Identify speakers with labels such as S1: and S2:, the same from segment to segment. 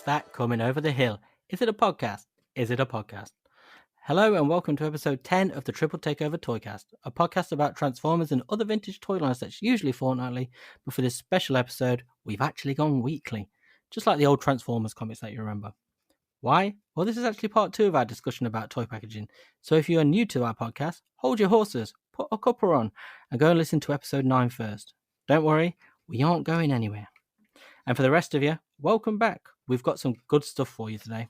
S1: that coming over the hill? Is it a podcast? Is it a podcast? Hello and welcome to episode 10 of the Triple Takeover Toycast, a podcast about Transformers and other vintage toy lines that's usually fortnightly, but for this special episode, we've actually gone weekly, just like the old Transformers comics that you remember. Why? Well, this is actually part 2 of our discussion about toy packaging, so if you are new to our podcast, hold your horses, put a cuppa on, and go and listen to episode 9 first. Don't worry, we aren't going anywhere. And for the rest of you, welcome back. We've got some good stuff for you today.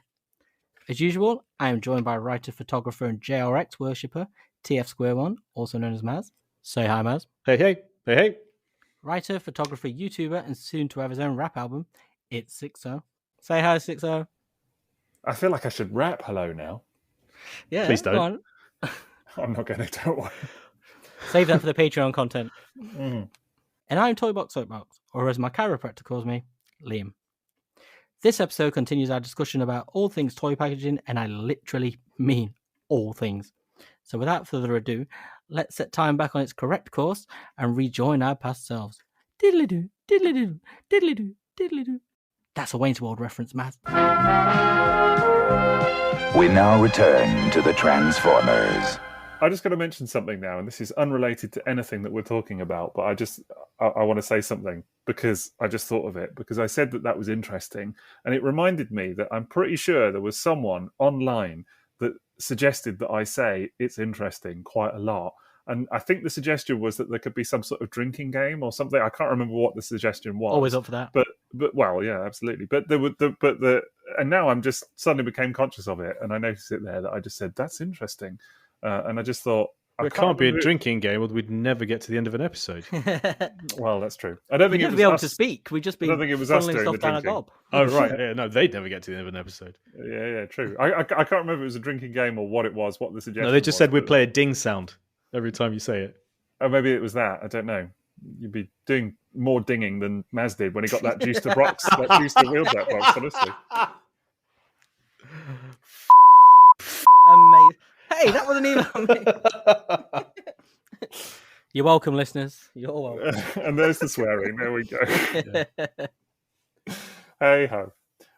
S1: As usual, I am joined by writer, photographer, and JRX worshipper, TFsquareone, also known as M.A.S.K. Say hi, M.A.S.K.
S2: Hey, hey, hey, hey.
S1: Writer, photographer, YouTuber, and soon to have his own rap album, it's Sixo. Say hi, Sixo.
S3: I feel like I should rap hello now.
S1: Yeah,
S2: please don't.
S1: Go on.
S3: I'm not going to, don't worry.
S1: Save that for the Patreon content.
S3: Mm.
S1: And I'm Toybox Soapbox, or as my chiropractor calls me, Liam. This episode continues our discussion about all things toy packaging, and I literally mean all things. So without further ado, let's set time back on its correct course and rejoin our past selves. Diddly-doo, diddly-doo, diddly-doo, diddly-doo. That's a Wayne's World reference, Matt.
S4: We now return to the Transformers.
S3: I just got to mention something now, and this is unrelated to anything that we're talking about, but I want to say something because I just thought of it, because I said that was interesting, and it reminded me that I'm pretty sure there was someone online that suggested that I say it's interesting quite a lot. And I think the suggestion was that there could be some sort of drinking game or something. I can't remember what the suggestion was.
S1: Always up for that.
S3: But well, yeah, absolutely. But and now I'm just suddenly became conscious of it, and I noticed it there that I just said that's interesting. And I just thought...
S2: It can't be a drinking game, or we'd never get to the end of an episode.
S3: Well, that's true. I don't think
S1: we'd
S3: it was
S1: be able
S3: us.
S1: to speak. We'd just be
S3: I don't think it was us
S1: funneling
S3: doing
S1: stuff
S3: the
S1: down our
S3: drinking.
S1: gob.
S2: Oh, right. Yeah, no, they'd never get to the end of an episode.
S3: Yeah, true. I can't remember if it was a drinking game or what it was, what the suggestion was.
S2: No, they just said we'd play a ding sound every time you say it.
S3: Oh, maybe it was that. I don't know. You'd be doing more dinging than M.A.S.K did when he got that juice to box, that juice to wheeljack box, honestly.
S1: Amazing. Hey, that wasn't even on me. You're welcome, listeners. You're welcome.
S3: And there's the swearing. There we go. Hey ho.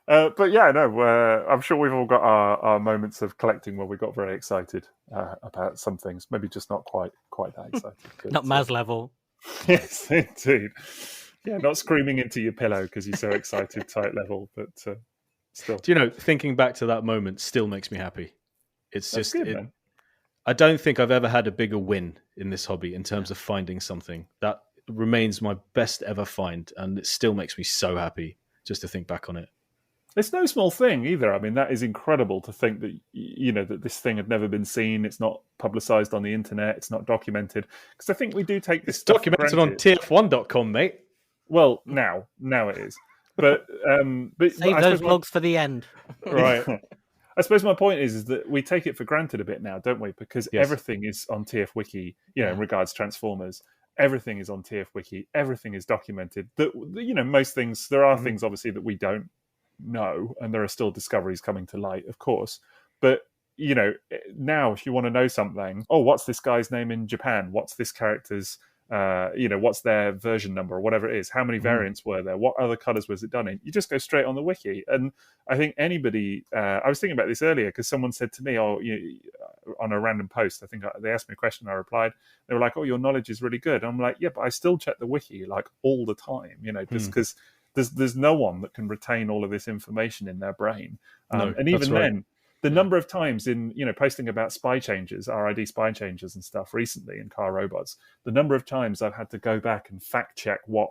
S3: But yeah, no, I'm sure we've all got our moments of collecting where we got very excited about some things. Maybe just not quite that excited. But,
S1: Not Maz level.
S3: Yes, indeed. Yeah, not screaming into your pillow because you're so excited type level, but still.
S2: Do you know, thinking back to that moment still makes me happy. It's
S3: That's
S2: just...
S3: good, man.
S2: I don't think I've ever had a bigger win in this hobby in terms of finding something. That remains my best ever find, and it still makes me so happy just to think back on it.
S3: It's no small thing either. I mean, that is incredible to think that, you know, that this thing had never been seen. It's not publicized on the internet. It's not documented. Because I think we do take this
S2: It's
S3: stuff
S2: documented
S3: for
S2: on
S3: granted.
S2: tf1.com, mate.
S3: Well, now it is. But
S1: Save
S3: I
S1: those
S3: suppose
S1: plugs for the end.
S3: right. I suppose my point is that we take it for granted a bit now, don't we? Because
S2: Yes.
S3: everything is on TF Wiki, you know, in regards to Transformers. Everything is on TF Wiki. Everything is documented. That, you know, most things, there are things obviously that we don't know, and there are still discoveries coming to light, of course. But, you know, now if you want to know something, oh, what's this guy's name in Japan? What's this character's, you know, what's their version number or whatever it is? How many variants were there? What other colors was it done in? You just go straight on the wiki. And I think anybody, I was thinking about this earlier because someone said to me, oh, you on a random post, I think they asked me a question, I replied, they were like, oh, your knowledge is really good. I'm like, yeah, but I still check the wiki like all the time, you know, just because there's no one that can retain all of this information in their brain.
S2: No,
S3: and even
S2: that's right.
S3: then, the number of times in, you know, posting about spy changes, RID spy changes and stuff recently in car robots, the number of times I've had to go back and fact check what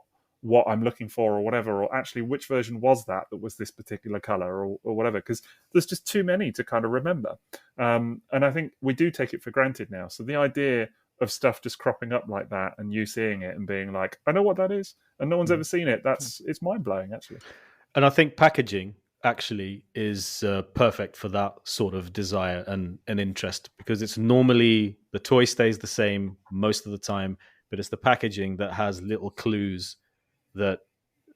S3: I'm looking for or whatever, or actually which version was that was this particular color or whatever, because there's just too many to kind of remember. And I think we do take it for granted now. So the idea of stuff just cropping up like that and you seeing it and being like, I know what that is, and no one's ever seen it, it's mind-blowing, actually.
S2: And I think packaging actually is perfect for that sort of desire and interest, because it's normally the toy stays the same most of the time, but it's the packaging that has little clues that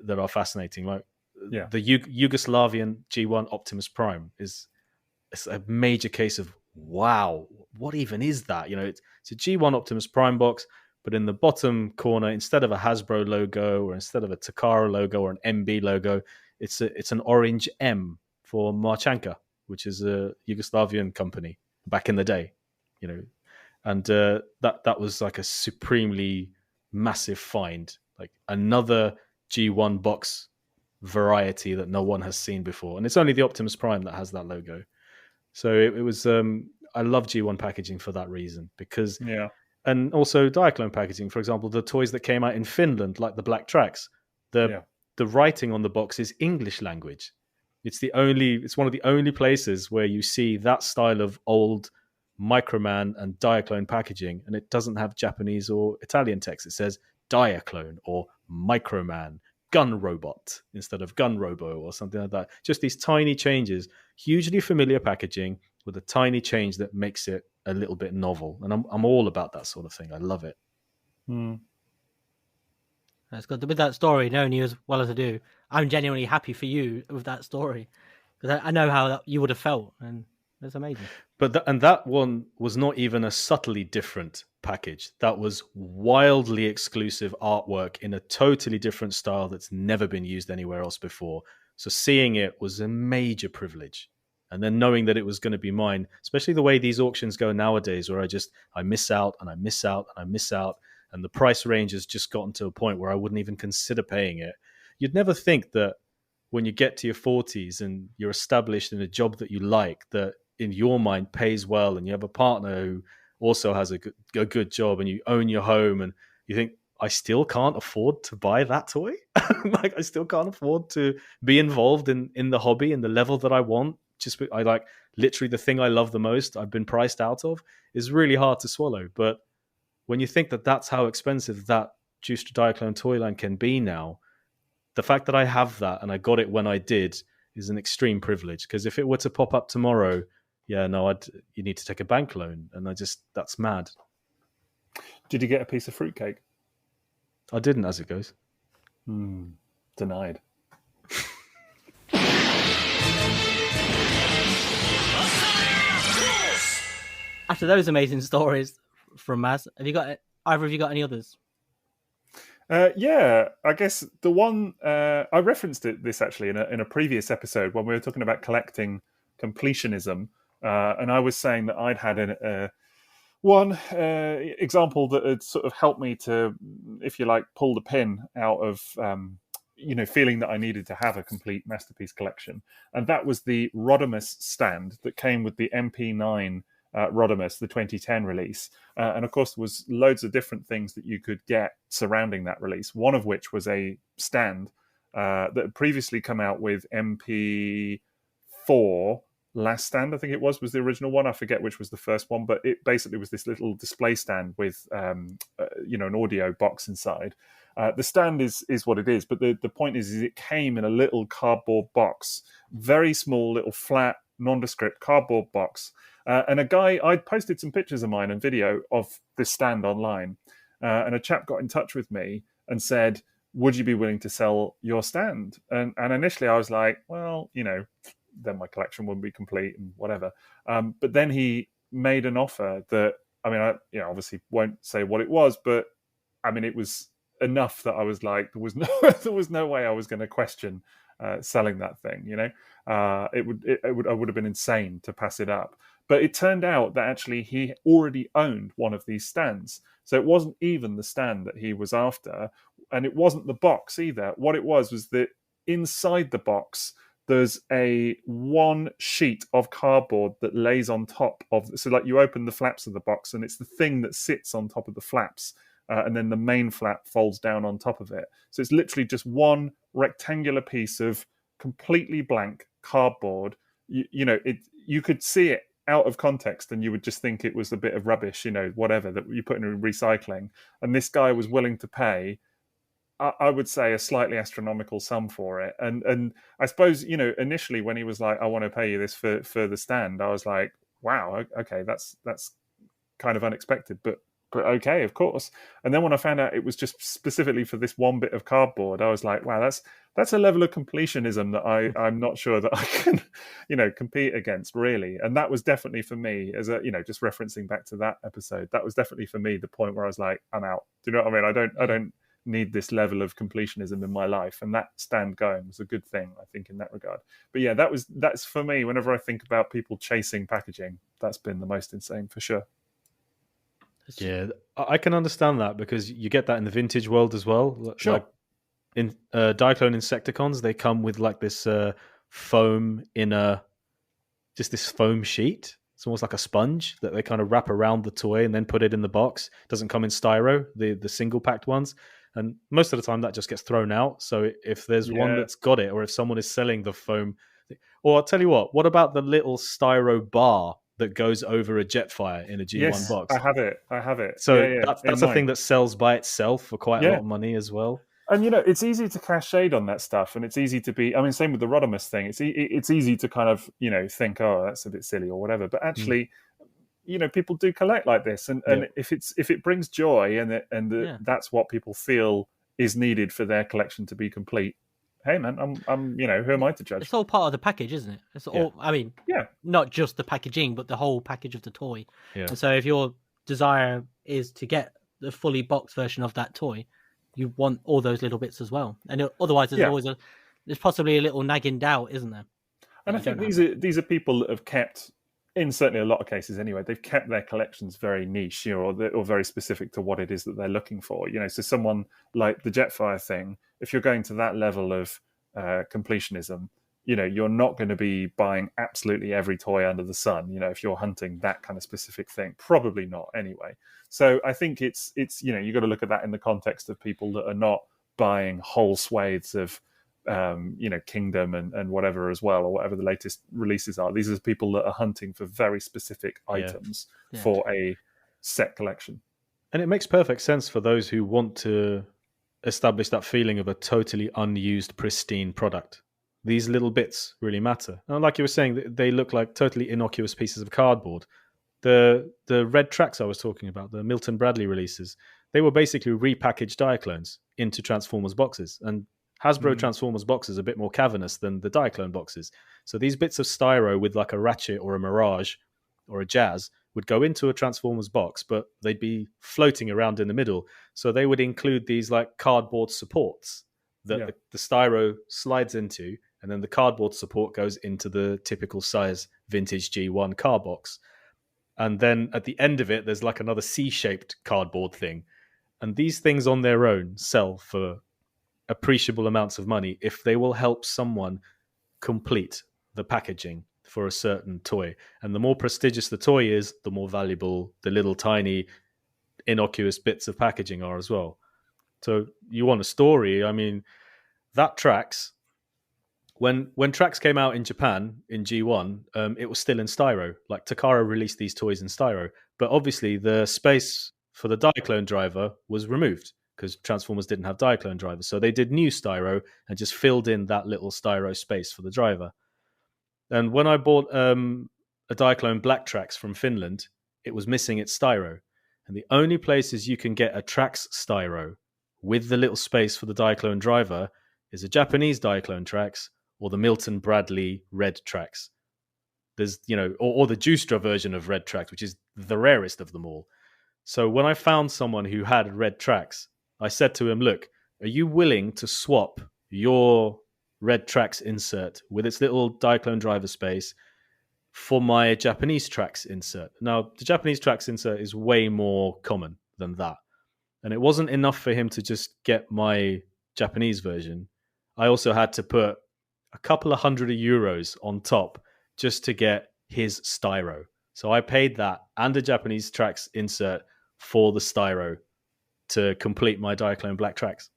S2: are fascinating. Like the Yugoslavian G1 Optimus Prime it's a major case of, wow, what even is that? You know, it's a G1 Optimus Prime box, but in the bottom corner, instead of a Hasbro logo or instead of a Takara logo or an MB logo, it's an orange M for Marchanka, which is a Yugoslavian company back in the day, and that was like a supremely massive find, like another G1 box variety that no one has seen before, and it's only the Optimus Prime that has that logo. So it was I love G1 packaging for that reason, because and also Diaclone packaging. For example, the toys that came out in Finland, like the Black Tracks, the writing on the box is English language. It's one of the only places where you see that style of old Microman and Diaclone packaging, and it doesn't have Japanese or Italian text. It says Diaclone or Microman Gun Robot instead of Gun Robo or something like that. Just these tiny changes, hugely familiar packaging with a tiny change that makes it a little bit novel. And I'm all about that sort of thing. I love it.
S1: That's good. With that story, knowing you as well as I do, I'm genuinely happy for you with that story, because I know how you would have felt, and it's amazing.
S2: But that one was not even a subtly different package. That was wildly exclusive artwork in a totally different style that's never been used anywhere else before. So seeing it was a major privilege. And then knowing that it was going to be mine, especially the way these auctions go nowadays, where I miss out and I miss out and I miss out, and the price range has just gotten to a point where I wouldn't even consider paying it. You'd never think that when you get to your 40s and you're established in a job that you like, that in your mind pays well, and you have a partner who also has a good job, and you own your home, and you think, I still can't afford to buy that toy. Like, I still can't afford to be involved in the hobby and the level that I want. I like literally the thing I love the most, I've been priced out of, is really hard to swallow. But when you think that that's how expensive that Juiced Diaclone Toyland can be now, the fact that I have that and I got it when I did is an extreme privilege. Because if it were to pop up tomorrow, you need to take a bank loan, and that's mad.
S3: Did you get a piece of fruitcake?
S2: I didn't, as it goes.
S3: Denied.
S1: After those amazing stories from Maz, either of you got any others?
S3: I guess the one I referenced this actually in a previous episode when we were talking about collecting completionism, and I was saying that I'd had one example that had sort of helped me to, if you like, pull the pin out of feeling that I needed to have a complete masterpiece collection, and that was the Rodimus stand that came with the MP9 Rodimus, the 2010 release. And of course, there was loads of different things that you could get surrounding that release, one of which was a stand that had previously come out with MP4 Last Stand, I think it was the original one. I forget which was the first one, but it basically was this little display stand with an audio box inside. The stand is what it is, but the point is it came in a little cardboard box, very small, little flat, nondescript cardboard box. And I'd posted some pictures of mine and video of this stand online, and a chap got in touch with me and said, would you be willing to sell your stand? And initially I was like, well, then my collection wouldn't be complete and whatever. But then he made an offer that, I obviously won't say what it was, but it was enough that I was like, there was no way I was going to question selling that thing. I would have been insane to pass it up. But it turned out that actually he already owned one of these stands. So it wasn't even the stand that he was after, and it wasn't the box either. What it was that inside the box, there's one sheet of cardboard that lays on top of, so like you open the flaps of the box and it's the thing that sits on top of the flaps, and then the main flap folds down on top of it. So it's literally just one rectangular piece of completely blank cardboard. You could see it out of context and you would just think it was a bit of rubbish, whatever that you put in recycling. And this guy was willing to pay, I would say, a slightly astronomical sum for it. And I suppose, initially when he was like, I want to pay you this for the stand, I was like, wow, okay, that's kind of unexpected, but okay, of course. And then when I found out it was just specifically for this one bit of cardboard, I was like, wow, that's a level of completionism that I'm not sure that I can, compete against, really. And that was definitely for me, as a, just referencing back to that episode, that was definitely for me the point where I was like, I'm out. Do you know what I mean? need this level of completionism in my life, and that stand going was a good thing, I think, in that regard. But yeah, that's for me. Whenever I think about people chasing packaging, that's been the most insane for sure.
S2: Yeah, I can understand that because you get that in the vintage world as well.
S3: Sure.
S2: Like in Diaclone Insecticons, they come with like this foam inner, just this foam sheet. It's almost like a sponge that they kind of wrap around the toy and then put it in the box. It doesn't come in styro, the single packed ones. And most of the time that just gets thrown out. So if there's one that's got it, or if someone is selling the foam, or I'll tell you what about the little styro bar that goes over a Jetfire in a G1 box?
S3: I have it.
S2: So that's a thing that sells by itself for quite a lot of money as well.
S3: And, it's easy to cast shade on that stuff, and it's easy to be, same with the Rodimus thing. It's easy to kind of, think, oh, that's a bit silly or whatever. But actually, people do collect like this. And if it brings joy and that's what people feel is needed for their collection to be complete, hey, man, I'm who am I to judge?
S1: It's all part of the package, isn't it? It's all, not just the packaging, but the whole package of the toy. Yeah. And so if your desire is to get the fully boxed version of that toy, you want all those little bits as well. And otherwise, there's possibly a little nagging doubt, isn't there?
S3: And I think these are people that have kept, in certainly a lot of cases anyway, they've kept their collections very niche, or very specific to what it is that they're looking for. So someone like the Jetfire thing, if you're going to that level of completionism, you're not going to be buying absolutely every toy under the sun. If you're hunting that kind of specific thing, probably not anyway. So I think it's you've got to look at that in the context of people that are not buying whole swathes of Kingdom and whatever as well, or whatever the latest releases are. These are people that are hunting for very specific items for a set collection.
S2: And it makes perfect sense for those who want to establish that feeling of a totally unused, pristine product. These little bits really matter. And like you were saying, they look like totally innocuous pieces of cardboard. The red tracks I was talking about, the Milton Bradley releases, they were basically repackaged Diaclones into Transformers boxes. And Hasbro Transformers boxes are a bit more cavernous than the Diaclone boxes. So these bits of styro with like a Ratchet or a Mirage or a Jazz would go into a Transformers box, but they'd be floating around in the middle. So they would include these like cardboard supports that the styro slides into, and then the cardboard support goes into the typical size vintage G1 car box. And then at the end of it, there's like another C-shaped cardboard thing. And these things on their own sell for appreciable amounts of money if they will help someone complete the packaging for a certain toy. And the more prestigious the toy is, the more valuable the little tiny innocuous bits of packaging are as well. So you want a story. That Trax, when Trax came out in Japan in G1, it was still in styro. Like Takara released these toys in styro, but obviously the space for the Diaclone driver was removed because Transformers didn't have Diaclone drivers. So they did new styro and just filled in that little styro space for the driver. And when I bought a Diaclone Black Trax from Finland, it was missing its styro. And the only places you can get a Trax styro with the little space for the Diaclone driver is a Japanese Diaclone Trax or the Milton Bradley Red Trax. There's, or the Juistra version of Red Trax, which is the rarest of them all. So when I found someone who had Red Trax, I said to him, look, are you willing to swap your Red Trax insert with its little Diaclone driver space for my Japanese Trax insert? Now, the Japanese Trax insert is way more common than that. And it wasn't enough for him to just get my Japanese version. I also had to put a couple of €100 on top just to get his styro. So I paid that and a Japanese Trax insert for the styro to complete my Diaclone Black Trax.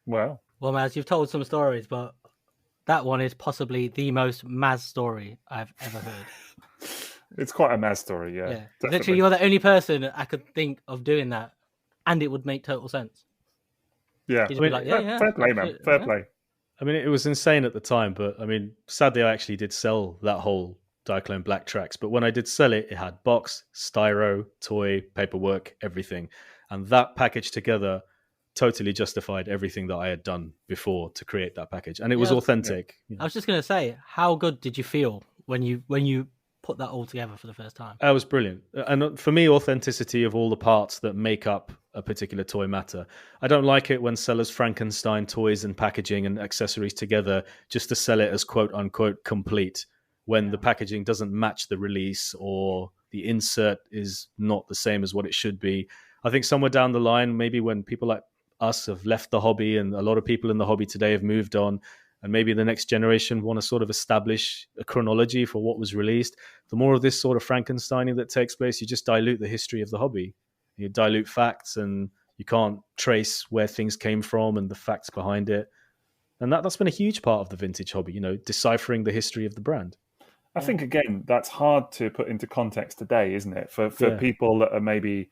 S3: Wow.
S1: Well, Maz, you've told some stories, but that one is possibly the most Maz story I've ever heard.
S3: It's quite a Maz story, yeah.
S1: Literally, you're the only person I could think of doing that, and it would make total sense.
S3: Yeah. Fair play, man. Fair play.
S2: It was insane at the time, but sadly, I actually did sell that whole Diaclone Black Trax. But when I did sell it, it had box, styro, toy, paperwork, everything. And that package together totally justified everything that I had done before to create that package. And it was authentic.
S1: Yeah. I was just going to say, how good did you feel when you put that all together for the first time?
S2: That was brilliant. And for me, authenticity of all the parts that make up a particular toy matter. I don't like it when sellers Frankenstein toys and packaging and accessories together just to sell it as quote unquote complete, when the packaging doesn't match the release or the insert is not the same as what it should be. I think somewhere down the line, maybe when people like us have left the hobby and a lot of people in the hobby today have moved on, and maybe the next generation want to sort of establish a chronology for what was released, the more of this sort of Frankensteining that takes place, you just dilute the history of the hobby. You dilute facts and you can't trace where things came from and the facts behind it. And that's been a huge part of the vintage hobby, deciphering the history of the brand.
S3: I think, again, that's hard to put into context today, isn't it? For people that are maybe,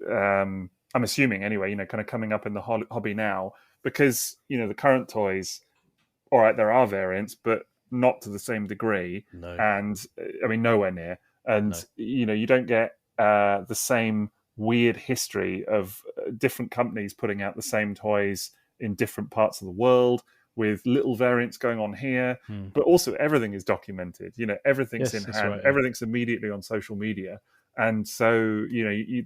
S3: I'm assuming anyway, kind of coming up in the hobby now, because, the current toys, all right, there are variants, but not to the same degree.
S2: No.
S3: And, nowhere near. And, you don't get the same weird history of different companies putting out the same toys in different parts of the world, with little variants going on here, but also everything is documented. Everything's in hand, right, everything's immediately on social media. And so,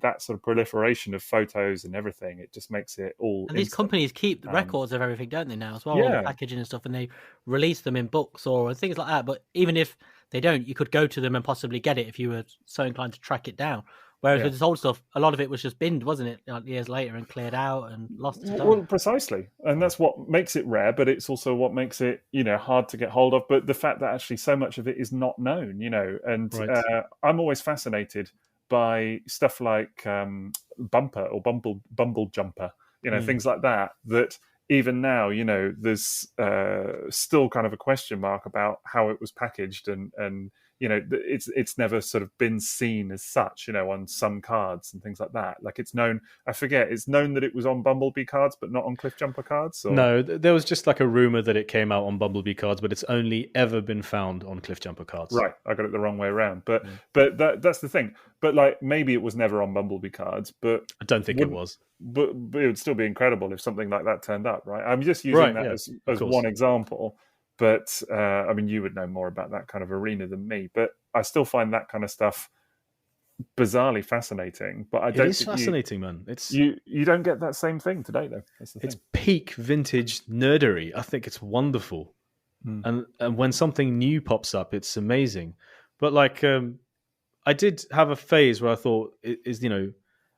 S3: that sort of proliferation of photos and everything, it just makes it all.
S1: And these companies keep records of everything, don't they, now as well? All the packaging and stuff, and they release them in books or things like that. But even if they don't, you could go to them and possibly get it if you were so inclined to track it down. Whereas with this old stuff, a lot of it was just binned, wasn't it, years later, and cleared out and lost to time.
S3: Well, precisely. And that's what makes it rare, but it's also what makes it, hard to get hold of. But the fact that actually so much of it is not known, and right. I'm always fascinated by stuff like Bumper or Bumble Jumper, things like that even now, there's still kind of a question mark about how it was packaged and it's never sort of been seen as such, on some cards and things like that. Like it's known that it was on Bumblebee cards, but not on Cliffjumper cards? Or?
S2: No, there was just like a rumor that it came out on Bumblebee cards, but it's only ever been found on Cliffjumper cards.
S3: Right, I got it the wrong way around. But that's the thing. But like maybe it was never on Bumblebee cards, but
S2: I don't think it was.
S3: But it would still be incredible if something like that turned up, right? I'm just using that as one example. But you would know more about that kind of arena than me. But I still find that kind of stuff bizarrely fascinating. But
S2: it is fascinating, man. It's
S3: you don't get that same thing today, though. That's the thing.
S2: It's peak vintage nerdery. I think it's wonderful, and when something new pops up, it's amazing. But like, I did have a phase where I thought,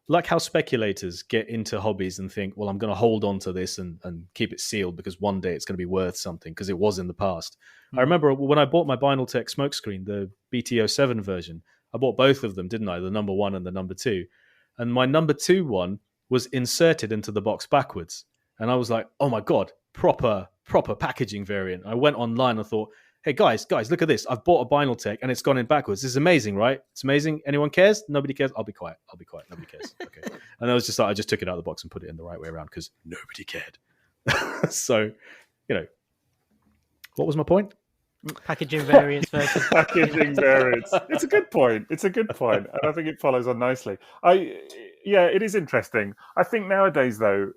S2: like how speculators get into hobbies and think, well, I'm going to hold on to this and keep it sealed because one day it's going to be worth something because it was in the past. I remember when I bought my Binaltech smokescreen, the BT07 version, I bought both of them, didn't I? The number 1 and the number 2. And my number 2 one was inserted into the box backwards. And I was like, oh my God, proper packaging variant. I went online and thought, hey guys, look at this. I've bought a Binaltech and it's gone in backwards. This is amazing, right? It's amazing. Anyone cares? Nobody cares? I'll be quiet. Nobody cares. Okay. And I was just like, I just took it out of the box and put it in the right way around because nobody cared. So, what was my point?
S1: Packaging variants versus
S3: packaging variants. It's a good point. And I think it follows on nicely. It is interesting. I think nowadays, though,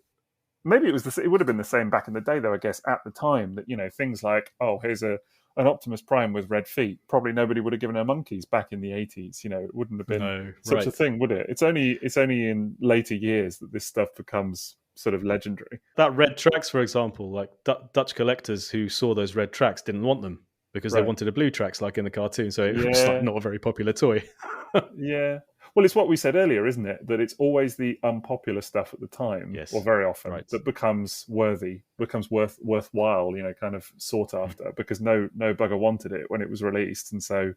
S3: maybe it would have been the same back in the day, though, I guess, at the time that, things like, oh, here's an Optimus Prime with red feet. Probably nobody would have given her monkeys back in the 80s. It wouldn't have been such a thing, would it? It's only in later years that this stuff becomes sort of legendary.
S2: That red tracks, for example, like Dutch collectors who saw those red tracks didn't want them because they wanted a blue tracks like in the cartoon. So it was like not a very popular toy.
S3: Yeah. Well, it's what we said earlier, isn't it? That it's always the unpopular stuff at the time, or very often, that becomes worthwhile, kind of sought after, because no bugger wanted it when it was released, and so,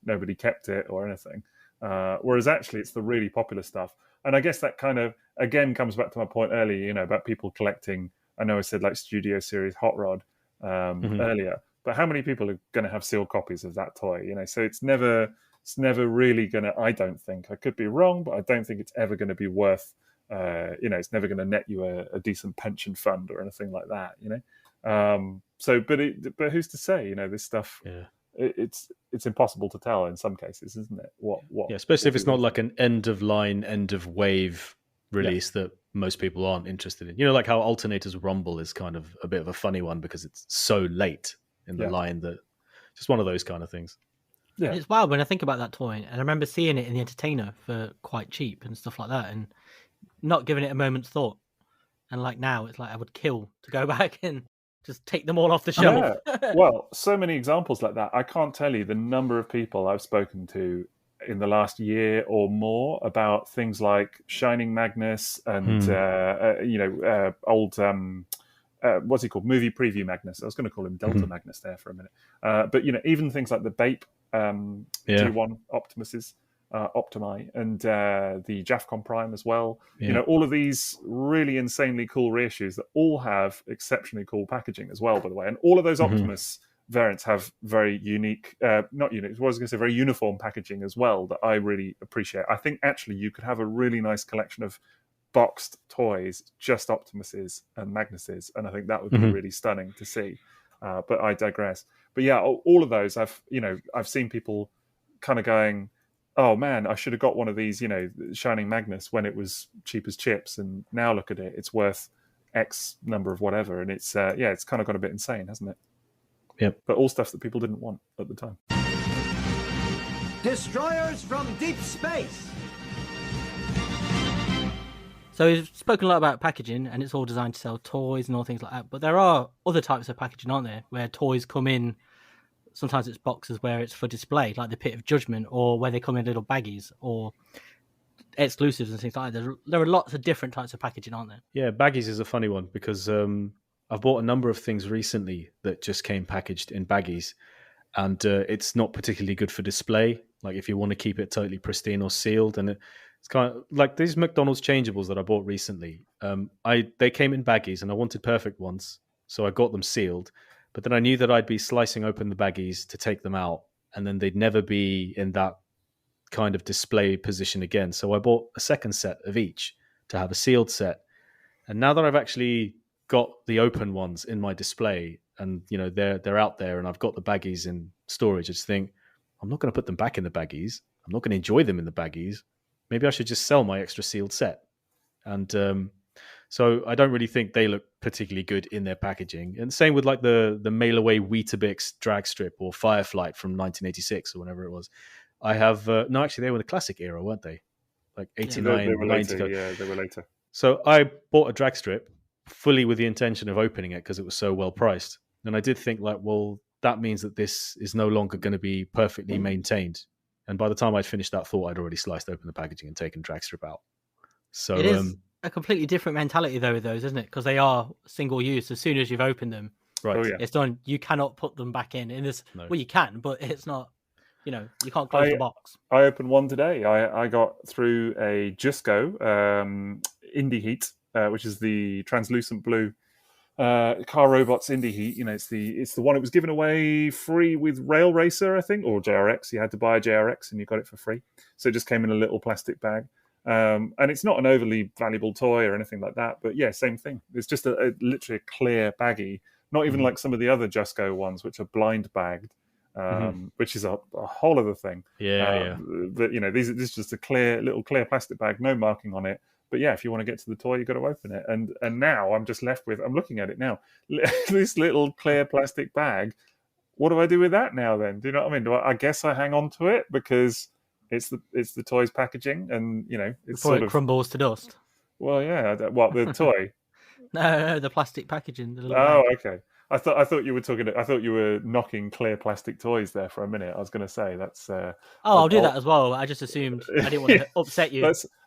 S3: nobody kept it or anything. Whereas actually, it's the really popular stuff, and I guess that kind of again comes back to my point earlier, about people collecting. I know I said like Studio Series Hot Rod earlier, but how many people are going to have sealed copies of that toy? So it's never really going to, I don't think, I could be wrong, but I don't think it's ever going to be worth, it's never going to net you a decent pension fund or anything like that, but who's to say, this stuff, it's impossible to tell in some cases, isn't it?
S2: Especially if it's not like an end of line, end of wave release that most people aren't interested in. Like how Alternators Rumble is kind of a bit of a funny one because it's so late in the line that just one of those kind of things.
S1: Yeah. It's wild when I think about that toy, and I remember seeing it in the Entertainer for quite cheap and stuff like that, and not giving it a moment's thought. And like now, it's like I would kill to go back and just take them all off the shelf.
S3: Yeah. Well, so many examples like that. I can't tell you the number of people I've spoken to in the last year or more about things like Shining Magnus and old what's he called, movie preview Magnus. I was going to call him Delta Magnus there for a minute, but even things like the Bape G1 Optimuses, Optimi, and the Jafcon Prime as well. All of these really insanely cool reissues that all have exceptionally cool packaging as well, by the way, and all of those Optimus variants have very unique, not unique, I was going to say very uniform packaging as well that I really appreciate. I think actually you could have a really nice collection of boxed toys, just Optimuses and Magnuses, and I think that would be really stunning to see. But I digress. But yeah, all of those I've seen people kind of going, oh man, I should have got one of these, Shining Magnus when it was cheap as chips, and now look at it, it's worth X number of whatever, and it's it's kind of got a bit insane, hasn't it?
S2: Yep.
S3: But all stuff that people didn't want at the time.
S5: Destroyers from deep space.
S1: So we've spoken a lot about packaging, and it's all designed to sell toys and all things like that. But there are other types of packaging, aren't there, where toys come in. Sometimes it's boxes where it's for display, like the Pit of Judgment, or where they come in little baggies, or exclusives and things like that. There are lots of different types of packaging, aren't there?
S2: Yeah, baggies is a funny one because I've bought a number of things recently that just came packaged in baggies, and it's not particularly good for display. Like if you want to keep it totally pristine or sealed, and it's kind of like these McDonald's changeables that I bought recently. They came in baggies, and I wanted perfect ones, so I got them sealed. But then I knew that I'd be slicing open the baggies to take them out, and then they'd never be in that kind of display position again. So I bought a second set of each to have a sealed set. And now that I've actually got the open ones in my display, and they're out there, and I've got the baggies in storage, I just think I'm not going to put them back in the baggies. I'm not going to enjoy them in the baggies. Maybe I should just sell my extra sealed set. And so I don't really think they look particularly good in their packaging. And same with like the Mail Away Weetabix drag strip or Fireflight from 1986 or whenever it was. I have no, actually they were the classic era, weren't they? Like 89,
S3: they were
S2: 90.
S3: later. Yeah, they were later.
S2: So I bought a drag strip fully with the intention of opening it because it was so well priced. And I did think like, well, that means that this is no longer going to be perfectly maintained. And by the time I'd finished that thought, I'd already sliced open the packaging and taken drag strip out. So
S1: it is a completely different mentality though with those, isn't it? Because they are single use. As soon as you've opened them,
S2: right,
S1: it's done. You cannot put them back in this.
S2: No.
S1: Well, you can, but it's not. You can't close the box.
S3: I opened one today. I got through a Jusco Indie Heat, which is the translucent blue Car Robots Indie Heat. It's the one it was given away free with Rail Racer, I think, or JRX. You had to buy a JRX and you got it for free. So it just came in a little plastic bag. And it's not an overly valuable toy or anything like that, but yeah, same thing. It's just literally a clear baggie, not even like some of the other Jusco ones, which are blind bagged, which is a whole other thing.
S2: Yeah.
S3: But this is just a little clear plastic bag, no marking on it. But yeah, if you want to get to the toy, you've got to open it. And now I'm just left with, I'm looking at it now, this little clear plastic bag. What do I do with that now then? Do you know what I mean? I guess I hang on to it because it's the toy's packaging, and it's
S1: before it crumbles to dust.
S3: Well, yeah. What, the toy?
S1: No, the plastic packaging. The little
S3: bag.
S1: bag.
S3: Okay. I thought you were talking. I thought you were knocking clear plastic toys there for a minute. I was going to say that's.
S1: I'll do that as well. I just assumed I didn't want to upset you.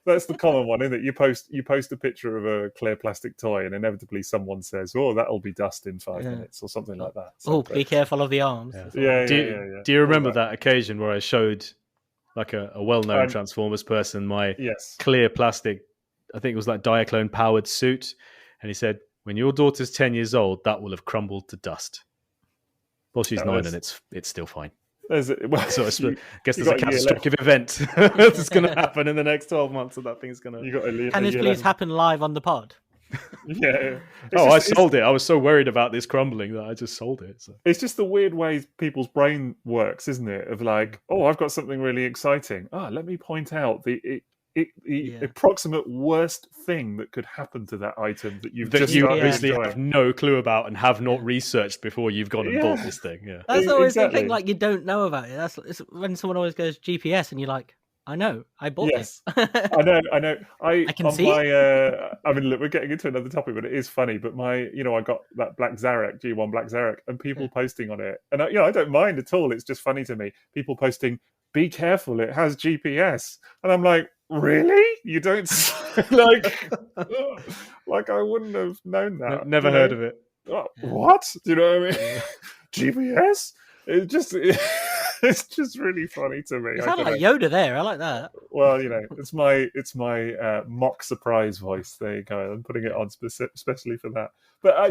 S3: That's the common one, isn't it? You post a picture of a clear plastic toy, and inevitably someone says, "Oh, that'll be dust in 5 minutes," or something like that.
S1: So, be careful of the arms.
S3: Yeah.
S2: Do you remember that occasion where I showed like a well-known Transformers person my clear plastic? I think it was like Diaclone powered suit, and he said, "When your daughter's 10 years old, that will have crumbled to dust." Well, she's 9 and it's still fine. So I guess there's a catastrophic event that's going to happen in the next 12 months, and that thing's going to...
S1: Can this please happen live on the pod?
S3: Yeah.
S2: I sold it. I was so worried about this crumbling that I just sold it. So.
S3: It's just the weird way people's brain works, isn't it? Of like, oh, I've got something really exciting. Let me point out the approximate worst thing that could happen to that item that you
S2: obviously have no clue about and have not researched before you've gone and bought this thing. Yeah,
S1: that's always the thing. Like, you don't know about it. It's when someone always goes GPS, and you're like, I know. I bought
S3: Yes.
S1: it.
S3: I know.
S1: I can
S3: on
S1: see
S3: my, I mean, look, we're getting into another topic, but it is funny. But I got that Black Zarek, G1 Black Zarek, and people posting on it, and I don't mind at all. It's just funny to me. People posting, "Be careful, it has GPS," and I'm like, really? You don't like I wouldn't have known that.
S2: Never heard of it.
S3: Oh, what? Do you know what I mean? GPS? It's just really funny to me.
S1: You sound like Yoda there. I like that.
S3: Well, it's my mock surprise voice. There you go. I'm putting it on especially for that. But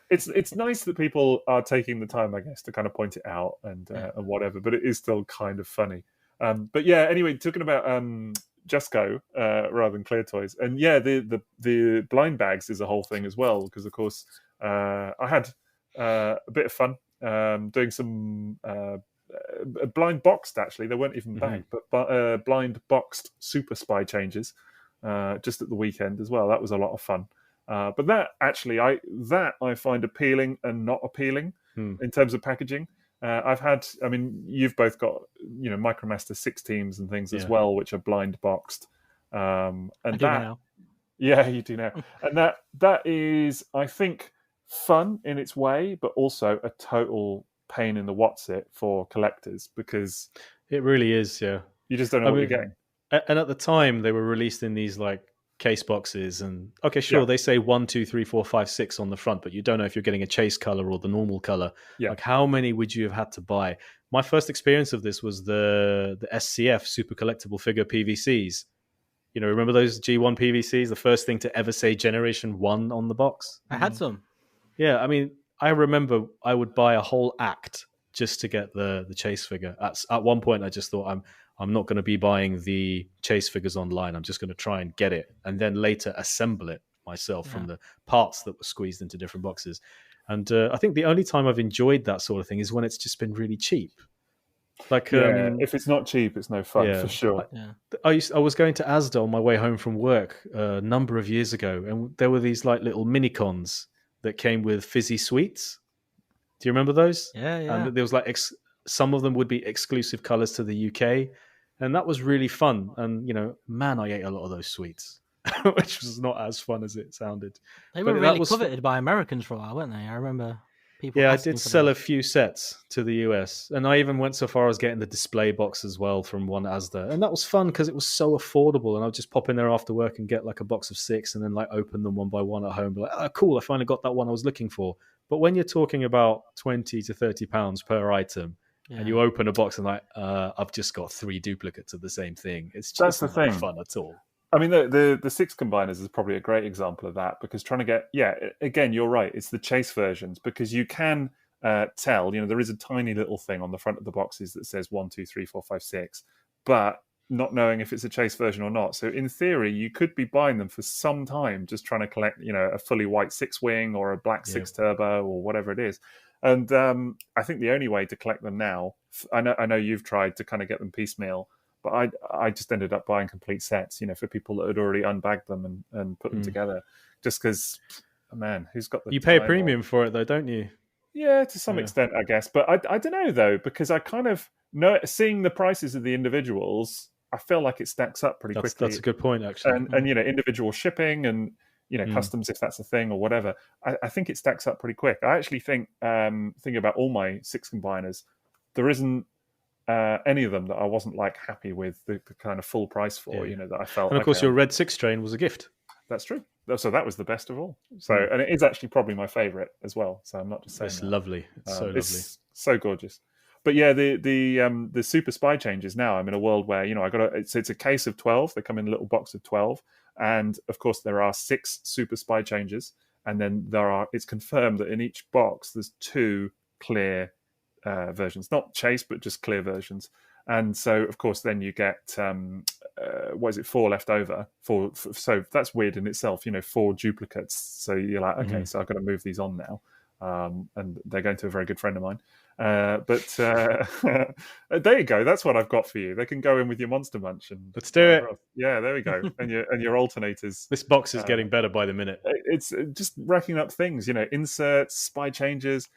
S3: it's nice that people are taking the time, I guess, to kind of point it out and whatever. But it is still kind of funny. But yeah. Anyway, talking about Just Go rather than Clear Toys, and yeah, the blind bags is a whole thing as well, because of course I had a bit of fun doing some blind boxed. Actually, they weren't even bagged, but blind boxed super spy changes just at the weekend as well. That was a lot of fun. But that actually, I find appealing and not appealing in terms of packaging. You've both got Micromaster 6 teams and things as well, which are blind boxed. And
S1: I do now.
S3: Yeah, you do now. And that is, I think, fun in its way, but also a total pain in the what's-it for collectors, because
S2: it really is. Yeah,
S3: you just don't know what you're getting.
S2: And at the time, they were released in these like case boxes, and they say 1, 2, 3, 4, 5, 6 on the front, but you don't know if you're getting a chase color or the normal color. Like, how many would you have had to buy? My first experience of this was the SCF super collectible figure PVCs. Remember those G1 PVCs, the first thing to ever say Generation 1 on the box?
S1: I had some.
S2: Yeah, I remember I would buy a whole act just to get the chase figure. At one point, I just thought, I'm not going to be buying the chase figures online. I'm just going to try and get it, and then later assemble it myself from the parts that were squeezed into different boxes. And I think the only time I've enjoyed that sort of thing is when it's just been really cheap. Like,
S3: if it's not cheap, it's no fun, for sure.
S2: I was going to Asda on my way home from work a number of years ago, and there were these like little mini-cons that came with fizzy sweets. Do you remember those?
S1: Yeah.
S2: And there was like some of them would be exclusive colors to the UK, and that was really fun. And I ate a lot of those sweets, which was not as fun as it sounded.
S1: They were really coveted by Americans for a while, weren't they? I remember people.
S2: Yeah, I did sell a few sets to the US, and I even went so far as getting the display box as well from one Asda, and that was fun because it was so affordable. And I'd just pop in there after work and get like a box of 6, and then like open them one by one at home. Be like, oh, cool! I finally got that one I was looking for. But when you're talking about £20 to £30 per item, and you open a box and like, I've just got 3 duplicates of the same thing. It's just not fun at all.
S3: I mean, the 6 combiners is probably a great example of that, because trying to get, again, you're right, it's the chase versions, because you can tell, there is a tiny little thing on the front of the boxes that says 1, 2, 3, 4, 5, 6, but not knowing if it's a chase version or not. So in theory, you could be buying them for some time, just trying to collect, a fully white 6-wing or a black 6 turbo or whatever it is. And I think the only way to collect them now, I know you've tried to kind of get them piecemeal, but I just ended up buying complete sets, for people that had already unbagged them and put them together, just because, man, who's got the
S2: You pay a premium for it though, don't you?
S3: Yeah, to some extent, I guess. But I don't know though, because I kind of know, seeing the prices of the individuals, I feel like it stacks up pretty quickly.
S2: That's a good point, actually.
S3: And individual shipping and customs, if that's a thing or whatever. I think it stacks up pretty quick. I actually think, thinking about all my 6 combiners, there isn't any of them that I wasn't like happy with the kind of full price for. That I felt.
S2: And of course, your Red 6 strain was a gift.
S3: That's true. So that was the best of all. So and it is actually probably my favorite as well. So I'm not just saying.
S2: It's lovely. It's so lovely.
S3: It's so gorgeous. But yeah, the super spy changes now. I'm in a world where it's a case of 12. They come in a little box of 12, and of course there are 6 super spy changes, and then it's confirmed that in each box there's 2 clear versions, not chase but just clear versions. And so of course then you get 4 left over. So that's weird in itself. 4 duplicates. So you're like, okay, so I've got to move these on now. And they're going to a very good friend of mine. But there you go. That's what I've got for you. They can go in with your Monster Munch. And
S2: let's do it.
S3: Yeah, there we go. and your alternators.
S2: This box is getting better by the minute.
S3: It's just racking up things, inserts, spy changes.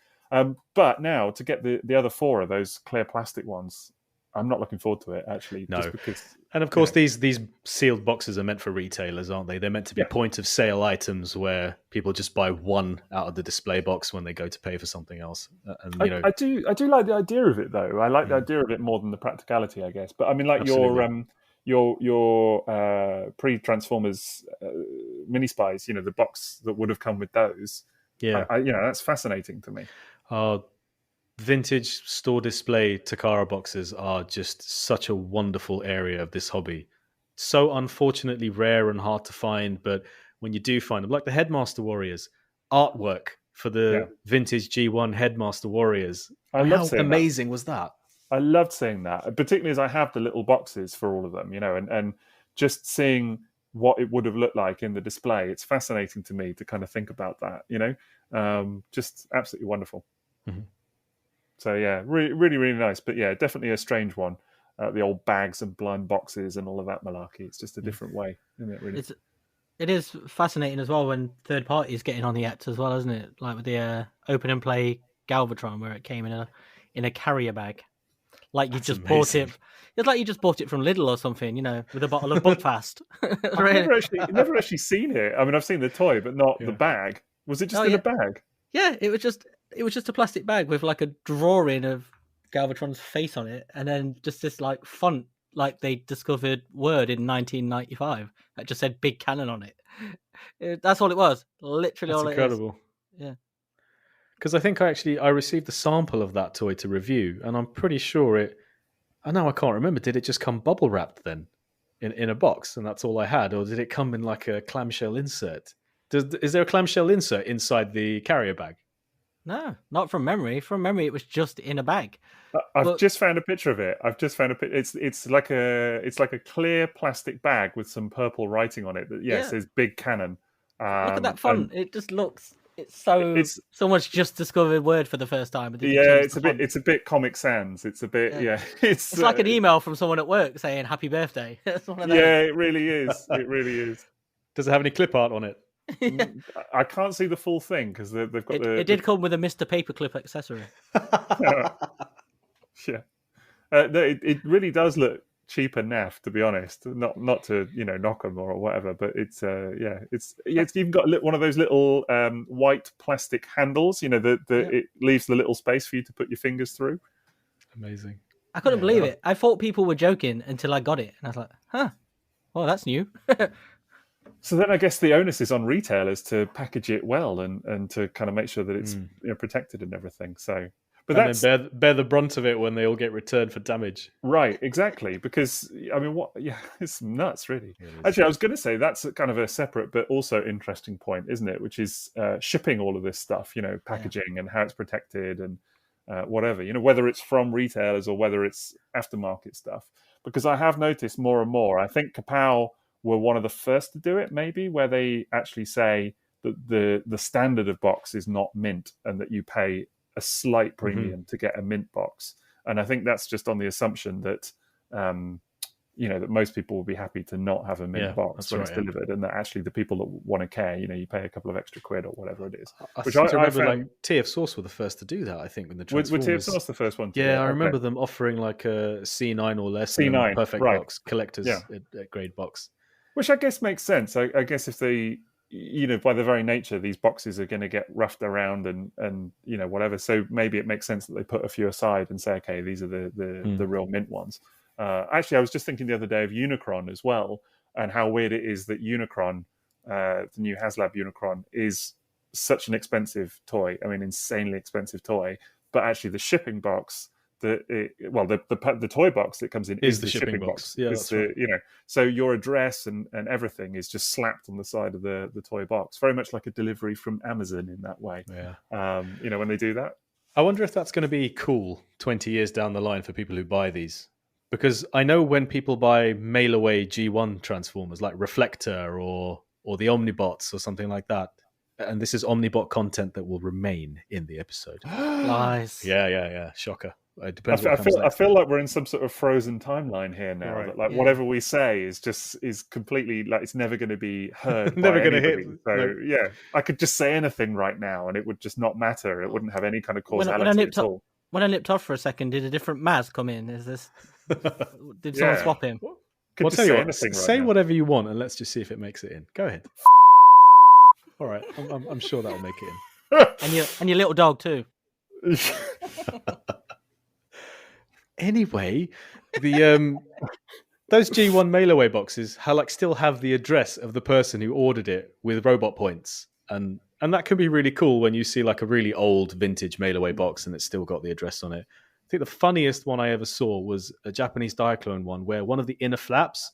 S3: But now to get the other 4 of those clear plastic ones, I'm not looking forward to it actually.
S2: No.
S3: Just because,
S2: and of course, these sealed boxes are meant for retailers, aren't they? They're meant to be point of sale items where people just buy one out of the display box when they go to pay for something else. And
S3: I do like the idea of it though. I like the idea of it more than the practicality, I guess. But I mean, like your pre-Transformers mini spies, the box that would have come with those.
S2: Yeah,
S3: that's fascinating to me.
S2: Vintage store display Takara boxes are just such a wonderful area of this hobby. So unfortunately rare and hard to find, but when you do find them, like the Headmaster Warriors artwork for the vintage G1 Headmaster Warriors.
S3: I love
S2: how amazing was that?
S3: I loved seeing that, particularly as I have the little boxes for all of them, and just seeing what it would have looked like in the display. It's fascinating to me to kind of think about that, just absolutely wonderful.
S2: Mm-hmm.
S3: So yeah, really, really, really nice. But yeah, definitely a strange one. The old bags and blind boxes and all of that malarkey. It's just a different way, isn't it? Really,
S1: it is fascinating as well when third parties getting on the act as well, isn't it? Like with the open and play Galvatron, where it came in a carrier bag, like you just bought it. It's like you just bought it from Lidl or something, with a bottle of Buckfast.
S3: I've never actually seen it. I mean, I've seen the toy, but not the bag. Was it just in a bag?
S1: Yeah, it was just a plastic bag with like a drawing of Galvatron's face on it, and then just this like font, like they discovered Word in 1995 that just said Big Cannon on it. That's all it was. Literally all
S2: incredible.
S1: It is. Yeah.
S2: Because I think I received a sample of that toy to review, and I'm pretty sure I can't remember. Did it just come bubble wrapped then in a box, and that's all I had, or did it come in like a clamshell insert? Is there a clamshell insert inside the carrier bag?
S1: No, not from memory. From memory, it was just in a bag.
S3: I've just found a picture of it. It's like a clear plastic bag with some purple writing on it that says Big Cannon.
S1: Look at that font. It just looks. It's someone's just discovered Word for the first time.
S3: It's a bit Comic Sans. It's a bit It's
S1: like an email from someone at work saying Happy Birthday. It's one of those.
S3: Yeah, it really is. It really is.
S2: Does it have any clip art on it?
S3: I can't see the full thing because they've got
S1: it did come with a Mr. Paperclip accessory.
S3: Yeah, it really does look cheap and naff, to be honest. Not to knock them or whatever, but it's even got one of those little white plastic handles. It leaves the little space for you to put your fingers through.
S2: Amazing.
S1: I couldn't believe it. I thought people were joking until I got it, and I was like, "Huh, well, that's new."
S3: So then I guess the onus is on retailers to package it well and to kind of make sure that it's protected and everything. So, but
S2: then bear the brunt of it when they all get returned for damage.
S3: Right, exactly. Because I mean, it's nuts, really. Actually, I was going to say that's kind of a separate but also interesting point, isn't it? Which is shipping all of this stuff, packaging and how it's protected and whatever, whether it's from retailers or whether it's aftermarket stuff. Because I have noticed more and more. I think Kapow were one of the first to do it, maybe, where they actually say that the standard of box is not mint and that you pay a slight premium to get a mint box. And I think that's just on the assumption that that most people will be happy to not have a mint box when it's delivered, and that actually the people that want to care, you pay a couple of extra quid or whatever it is.
S2: I remember like TF Source were the first to do that, I think, when the Transformers.
S3: Were TF Source the first one?
S2: I remember them offering like a C9 or less
S3: C9
S2: perfect box, collector's grade box.
S3: Which I guess makes sense. I guess if they, by their very nature, these boxes are going to get roughed around and whatever. So maybe it makes sense that they put a few aside and say, okay, these are the real mint ones. Actually, I was just thinking the other day of Unicron as well, and how weird it is that Unicron, the new HasLab Unicron, is such an expensive toy. I mean, insanely expensive toy. But actually, the shipping box. The toy box that comes in is the shipping box.
S2: Yeah, that's right.
S3: So your address and everything is just slapped on the side of the toy box, very much like a delivery from Amazon in that way.
S2: Yeah.
S3: When they do that.
S2: I wonder if that's going to be cool 20 years down the line for people who buy these, because I know when people buy mail away G1 Transformers like Reflector or the Omnibots or something like that. And this is Omnibot content that will remain in the episode.
S1: Nice.
S2: Yeah. Shocker.
S3: I feel like we're in some sort of frozen timeline here now. Right. That whatever we say is completely like it's never going to be heard.
S2: Never going to hit.
S3: So I could just say anything right now, and it would just not matter. It wouldn't have any kind of causality at all.
S1: When I nipped off for a second, did a different M.A.S.K come in? Is this Did someone
S3: Yeah.
S1: swap him?
S3: Could
S2: Well,
S3: just
S2: tell you
S3: say
S2: what,
S3: anything right
S2: say
S3: now.
S2: whatever you want, and let's just see if it makes it in. Go ahead. All right, I'm sure that'll make it in.
S1: And your little dog too.
S2: Anyway, the those G1 mail away boxes still have the address of the person who ordered it with robot points, and that can be really cool when you see like a really old vintage mail away box and it's still got the address on it. I think the funniest one I ever saw was a Japanese Diaclone one where one of the inner flaps,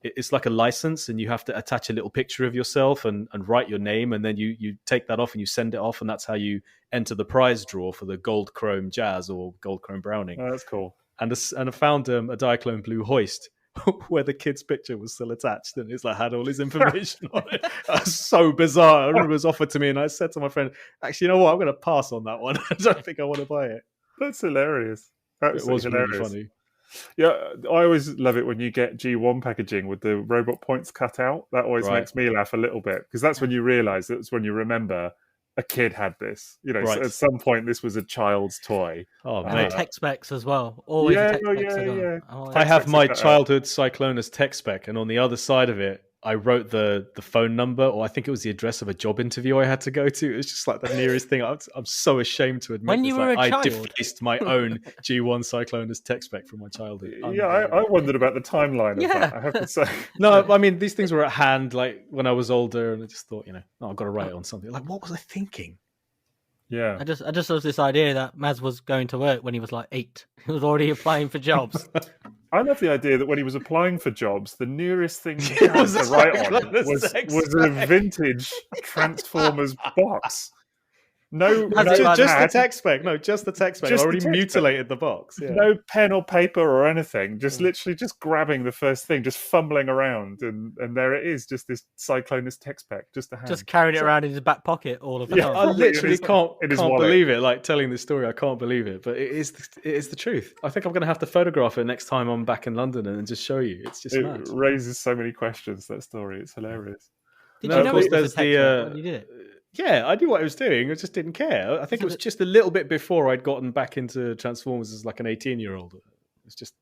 S2: it's like a license, and you have to attach a little picture of yourself and write your name, and then you take that off and you send it off, and that's how you enter the prize draw for the Gold Chrome Jazz or Gold Chrome Browning.
S3: Oh, that's cool.
S2: And I found a Diaclone Blue Hoist where the kid's picture was still attached, and it's like had all his information on it. That's so bizarre. I remember it was offered to me, and I said to my friend, "Actually, you know what? I'm going to pass on that one. I don't think I want to buy it."
S3: That's hilarious. It
S2: was really funny.
S3: Yeah, I always love it when you get G1 packaging with the robot points cut out. That always makes me laugh a little bit, because that's when you realise, that's when you remember a kid had this. You know, so at some point this was a child's toy.
S2: Oh,
S1: And
S2: mate.
S1: the tech specs as well. Always the tech specs.
S2: I have my childhood Cyclonus tech spec, and on the other side of it, I wrote the phone number, or I think it was the address of a job interview I had to go to. It was just like the nearest thing. I'm so ashamed to admit.
S1: When you were a
S2: I
S1: child,
S2: defaced my own G1 Cyclonus tech spec from my childhood.
S3: Yeah, I wondered about the timeline of that, I have to say.
S2: No, I mean, these things were at hand like when I was older, and I just thought, I've got to write it on something. Like, what was I thinking?
S3: Yeah,
S1: I just love this idea that M.A.S.K was going to work when he was like 8. He was already applying for jobs.
S3: I love the idea that when he was applying for jobs, the nearest thing he had to write on was a vintage Transformers box.
S2: Just the tech spec. No, just the tech spec. I already mutilated the box. Yeah.
S3: No pen or paper or anything. Just literally just grabbing the first thing, just fumbling around, and there it is. Just this Cyclonus tech spec, just a hand.
S1: Just carried it around in his back pocket all of the time.
S2: I literally can't believe it. Like telling this story, I can't believe it. But it is the truth. I think I'm going to have to photograph it next time I'm back in London and just show you. It's just mad.
S3: Raises so many questions. That story. It's hilarious.
S1: Did you know it was a tech spec when you did it?
S2: Yeah, I knew what I was doing. I just didn't care. I think it was just a little bit before I'd gotten back into Transformers as like an 18-year-old. It's just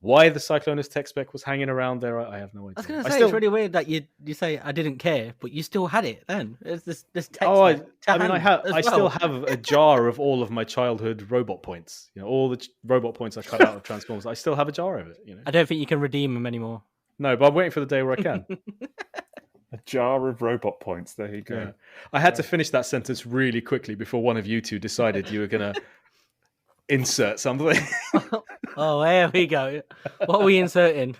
S2: why the Cyclonus tech spec was hanging around there. I have no idea.
S1: I was going to say, it's really weird that you say I didn't care, but you still had it then. It's this tech spec.
S2: I still have a jar of all of my childhood robot points. All the robot points I cut out of Transformers. I still have a jar of it.
S1: I don't think you can redeem them anymore.
S2: No, but I'm waiting for the day where I can.
S3: A jar of robot points. There you go.
S2: Yeah. I had to finish that sentence really quickly before one of you two decided you were going to insert something.
S1: Oh, there we go. What are we inserting?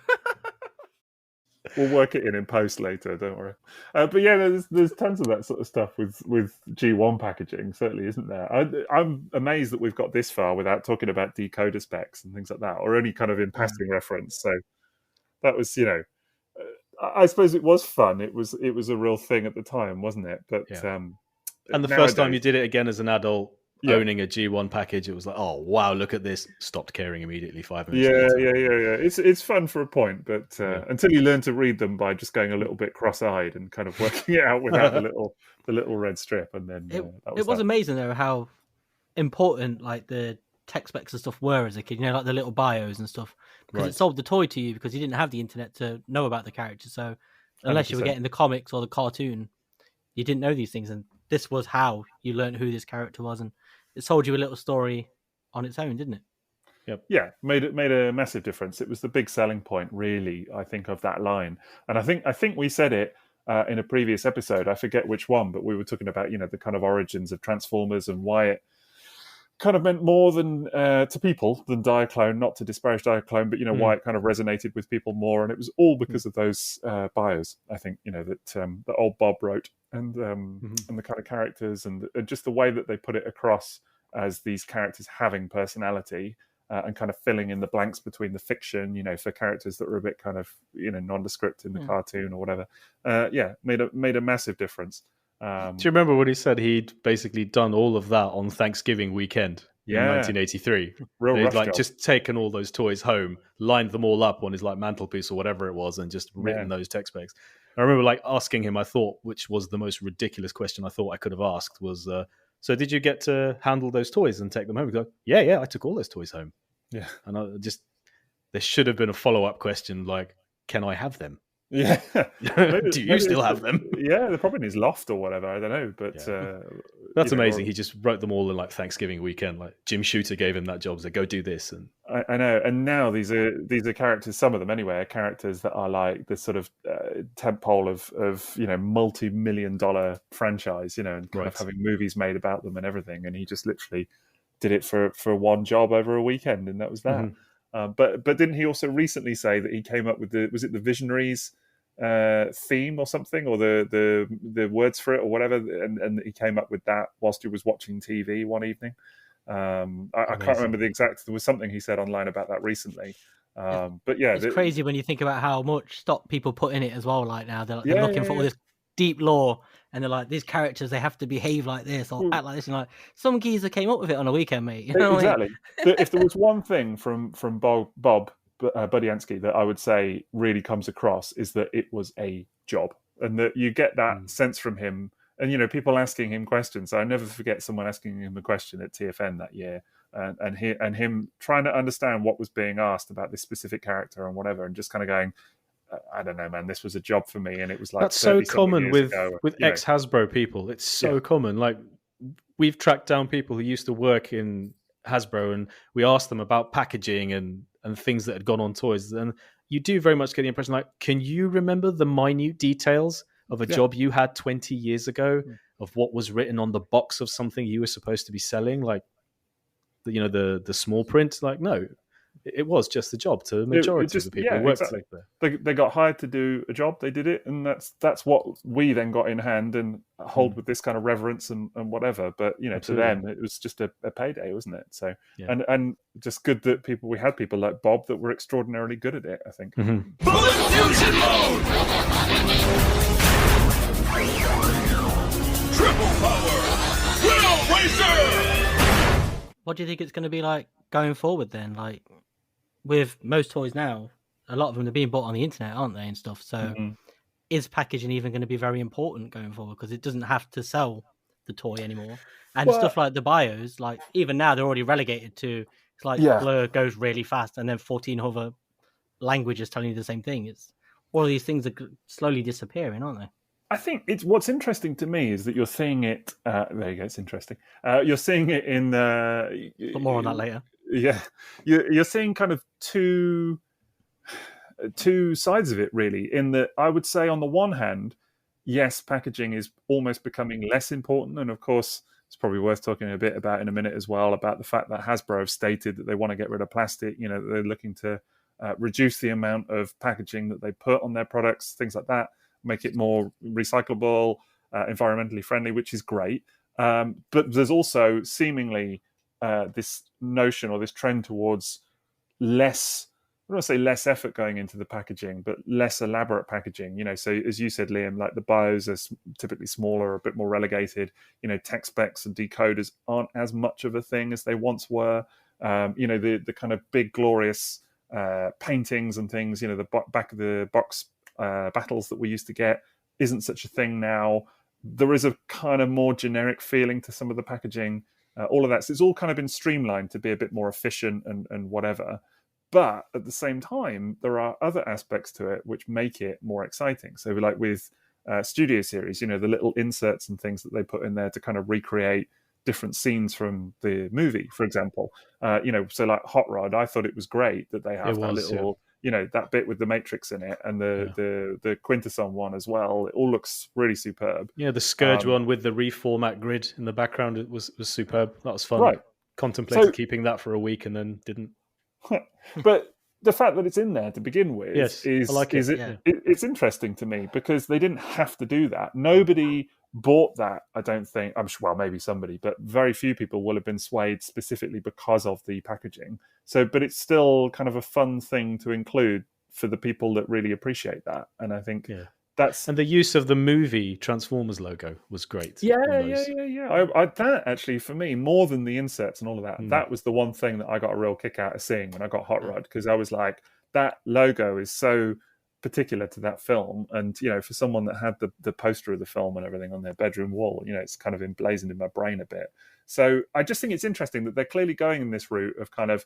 S3: We'll work it in post later. Don't worry. But yeah, there's tons of that sort of stuff with G1 packaging. Certainly, isn't there? I'm amazed that we've got this far without talking about decoder specs and things like that, or any kind of in passing reference. So that was, I suppose it was fun. It was a real thing at the time, wasn't it? But
S2: and the first time you did it again as an adult, owning a G1 package, it was like, oh wow, look at this. Stopped caring immediately 5 minutes later.
S3: Yeah. It's fun for a point, but until you learn to read them by just going a little bit cross-eyed and kind of working it out without the little red strip, and then
S1: it was amazing though how important like the tech specs and stuff were as a kid. Like the little bios and stuff. Because it sold the toy to you because you didn't have the internet to know about the character. So unless 100%. You were getting the comics or the cartoon, you didn't know these things. And this was how you learned who this character was. And it sold you a little story on its own, didn't it?
S2: Yep.
S3: Yeah, made a massive difference. It was the big selling point, really, I think, of that line. And I think we said it in a previous episode. I forget which one, but we were talking about, the kind of origins of Transformers and why it kind of meant more than to people than Diaclone, not to disparage Diaclone, but why it kind of resonated with people more, and it was all because of those bios. I think that old Bob wrote, and the kind of characters and just the way that they put it across as these characters having personality and kind of filling in the blanks between the fiction, for characters that were a bit kind of nondescript in the cartoon or whatever. Made a massive difference.
S2: Do you remember what he said? He'd basically done all of that on Thanksgiving weekend in 1983. He'd just taken all those toys home, lined them all up on his mantelpiece or whatever it was, and just written those tech specs. I remember asking him, I thought, which was the most ridiculous question I thought I could have asked, was, so did you get to handle those toys and take them home? He'd go, yeah, I took all those toys home.
S3: Yeah.
S2: And I just there should have been a follow-up question like, can I have them?
S3: Yeah.
S2: Do you still have them?
S3: Yeah, they're probably in his loft or whatever. I don't know, but
S2: that's amazing. He just wrote them all in like Thanksgiving weekend. Like Jim Shooter gave him that job, so go do this. And
S3: I know. And now these are characters. Some of them, anyway, are characters that are like the sort of tentpole of multi-million-dollar franchise. And kind of having movies made about them and everything. And he just literally did it for one job over a weekend, and that was that. But didn't he also recently say that he came up with was it the Visionaries theme or something, or the words for it or whatever, and he came up with that whilst he was watching TV one evening. I can't remember the exact. There was something he said online about that recently. But yeah,
S1: it's crazy when you think about how much stock people put in it as well. Like now they're looking for all this deep lore, and they're like, these characters, they have to behave like this or act like this. And like, some geezer came up with it on a weekend, mate. You know
S3: exactly. What I mean? If there was one thing from Bob Budiansky that I would say really comes across, is that it was a job, and that you get that sense from him. And people asking him questions. So I never forget someone asking him a question at TFN that year, and him trying to understand what was being asked about this specific character and whatever, and just kind of going, I don't know, man, this was a job for me. And it was like,
S2: that's so common with ex-Hasbro people. It's so common. Like, we've tracked down people who used to work in Hasbro, and we asked them about packaging and things that had gone on toys. And you do very much get the impression, like, can you remember the minute details of a job you had 20 years ago, of what was written on the box of something you were supposed to be selling? Like, the small print? Like, no. It was just the job to the majority of the people who worked there.
S3: They got hired to do a job, they did it, and that's what we then got in hand and hold with this kind of reverence and whatever. But to them, it was just a payday, wasn't it? So and just good that we had people like Bob that were extraordinarily good at it, I think.
S6: Bullet fusion mode! Triple power! Will Racer!
S1: What do you think it's going to be like going forward then? Like, with most toys now, a lot of them are being bought on the internet, aren't they, and stuff? So is packaging even going to be very important going forward? Because it doesn't have to sell the toy anymore. And stuff like the bios, like even now they're already relegated to, it's like blur goes really fast and then 14 other languages telling you the same thing. It's all of these things are slowly disappearing, aren't they?
S3: I think what's interesting to me is that you're seeing it. There you go. It's interesting. You're seeing it in.
S1: But more on that later.
S3: Yeah, you're seeing kind of two sides of it, really. In that, I would say, on the one hand, yes, packaging is almost becoming less important, and of course, it's probably worth talking a bit about in a minute as well, about the fact that Hasbro have stated that they want to get rid of plastic. They're looking to reduce the amount of packaging that they put on their products, things like that, make it more recyclable, environmentally friendly, which is great. But there's also seemingly this notion or this trend towards less, I don't want to say less effort going into the packaging, but less elaborate packaging. So as you said, Liam, like the bios are typically smaller, a bit more relegated. Tech specs and decoders aren't as much of a thing as they once were. The kind of big glorious paintings and things, the back of the box battles that we used to get isn't such a thing now. There is a kind of more generic feeling to some of the packaging. All of that. So it's all kind of been streamlined to be a bit more efficient and whatever. But at the same time, there are other aspects to it which make it more exciting. So like with Studio Series, the little inserts and things that they put in there to kind of recreate different scenes from the movie, for example. So like Hot Rod, I thought it was great that they have that little... that bit with the Matrix in it, and the Quintesson one as well. It all looks really superb.
S2: Yeah, the Scourge one with the reformat grid in the background, it was superb. That was fun.
S3: Right.
S2: Contemplated keeping that for a week and then didn't.
S3: But the fact that it's in there to begin with it's interesting to me, because they didn't have to do that. Nobody bought that, I don't think. I'm sure, well, maybe somebody, but very few people will have been swayed specifically because of the packaging. So, but it's still kind of a fun thing to include for the people that really appreciate that. And I think
S2: and the use of the movie Transformers logo was great.
S3: Yeah. That actually, for me, more than the inserts and all of that, that was the one thing that I got a real kick out of seeing when I got Hot Rod, because I was like, that logo is so particular to that film. And, for someone that had the poster of the film and everything on their bedroom wall, it's kind of emblazoned in my brain a bit. So I just think it's interesting that they're clearly going in this route of kind of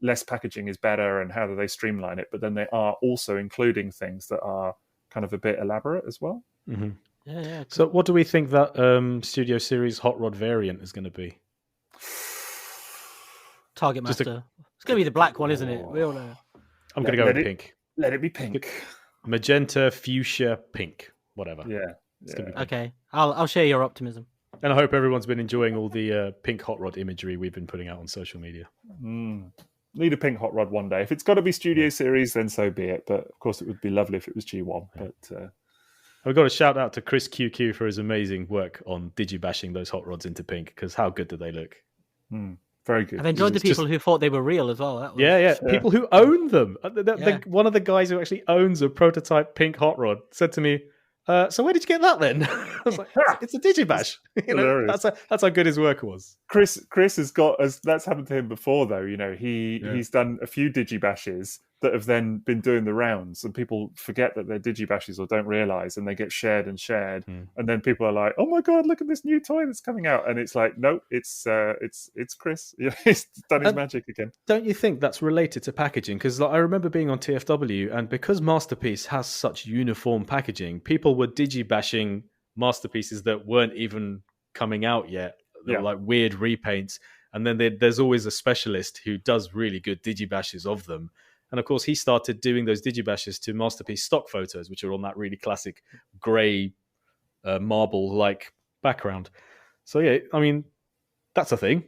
S3: less packaging is better and how do they streamline it, but then they are also including things that are kind of a bit elaborate as well.
S2: Mm-hmm.
S1: Yeah.
S2: So what do we think that Studio Series Hot Rod variant is going to be?
S1: Target Master. It's going to be the black one, isn't it? We all know.
S2: I'm going to go with pink.
S3: Let it be pink.
S2: Magenta, fuchsia, pink, whatever.
S3: Yeah.
S2: It's gonna be pink.
S1: Okay, I'll share your optimism.
S2: And I hope everyone's been enjoying all the pink hot rod imagery we've been putting out on social media.
S3: Need a pink hot rod one day. If it's got to be Studio Series, then so be it. But of course, it would be lovely if it was G1. But
S2: I've got a shout out to Chris QQ for his amazing work on digibashing those hot rods into pink, because how good do they look?
S3: Very good.
S1: I've enjoyed the people who thought they were real as well. That was...
S2: Yeah. People who own them. One of the guys who actually owns a prototype pink hot rod said to me, so where did you get that then? I was like, it's a digibash. That's how good his work was.
S3: Chris has got, as that's happened to him before though. He's done a few digibashes that have then been doing the rounds, and people forget that they're digibashes or don't realize, and they get shared, and then people are like, "Oh my god, look at this new toy that's coming out!" And it's like, no, it's Chris. He's done his magic again.
S2: Don't you think that's related to packaging? Because I remember being on TFW, and because Masterpiece has such uniform packaging, people were digibashing Masterpieces that weren't even coming out yet. They were like weird repaints, and then there's always a specialist who does really good digibashes of them. And of course, he started doing those digibashes to Masterpiece stock photos, which are on that really classic grey marble-like background. So yeah, I mean, that's a thing.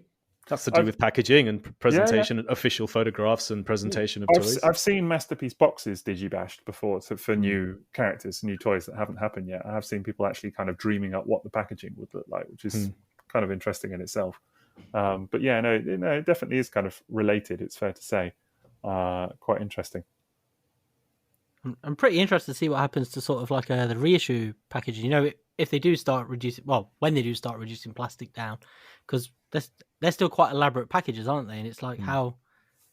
S2: That's to do with packaging and presentation and official photographs and presentation of toys.
S3: I've seen Masterpiece boxes digibashed before for new characters, new toys that haven't happened yet. I have seen people actually kind of dreaming up what the packaging would look like, which is kind of interesting in itself. But yeah, no, it definitely is kind of related, it's fair to say. Quite interesting.
S1: I'm pretty interested to see what happens to sort of like the reissue packaging. If they do start reducing, when they do start reducing plastic down, because they're still quite elaborate packages, aren't they? And it's like, how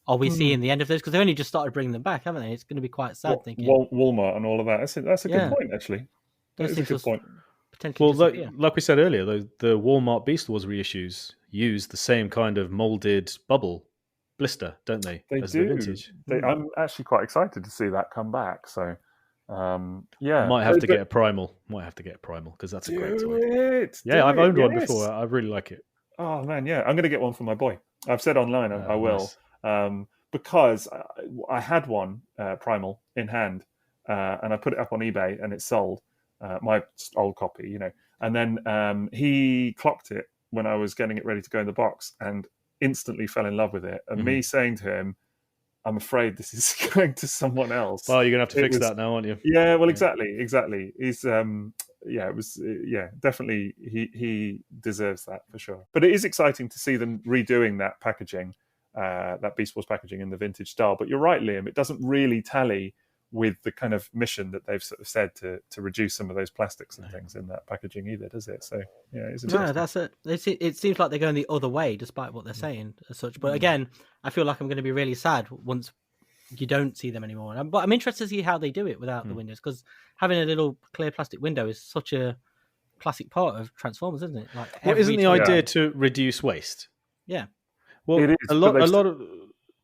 S1: are we seeing the end of this? Because they only just started bringing them back, haven't they? It's going to be quite sad thinking.
S3: Walmart and all of that. That's a good point, actually. That is a good point.
S2: Well, like we said earlier, the Walmart Beast Wars reissues use the same kind of molded bubble blister, don't they?
S3: They do. The vintage. I'm actually quite excited to see that come back. So,
S2: might have to get a primal. Because that's a great toy. I've owned one before. I really like it.
S3: Oh man, yeah, I'm going to get one for my boy. I've said online I will, because I had one primal in hand, and I put it up on eBay and it sold. My old copy, and then he clocked it when I was getting it ready to go in the box, and instantly fell in love with it. And me saying to him, I'm afraid this is going to someone else.
S2: Well, you're going to have to fix that now, aren't you?
S3: Yeah, well, exactly. He's, definitely, he deserves that for sure. But it is exciting to see them redoing that packaging, that Beast Wars packaging in the vintage style. But you're right, Liam, it doesn't really tally with the kind of mission that they've sort of said to reduce some of those plastics and things in that packaging either, does it? So it's
S1: no, that's it. It seems like they're going the other way, despite what they're saying as such. But again, I feel like I'm going to be really sad once you don't see them anymore. But I'm interested to see how they do it without the windows, because having a little clear plastic window is such a classic part of Transformers, isn't it? Like,
S2: isn't the idea to reduce waste?
S1: Yeah.
S2: Well,
S3: it is,
S2: a lot of.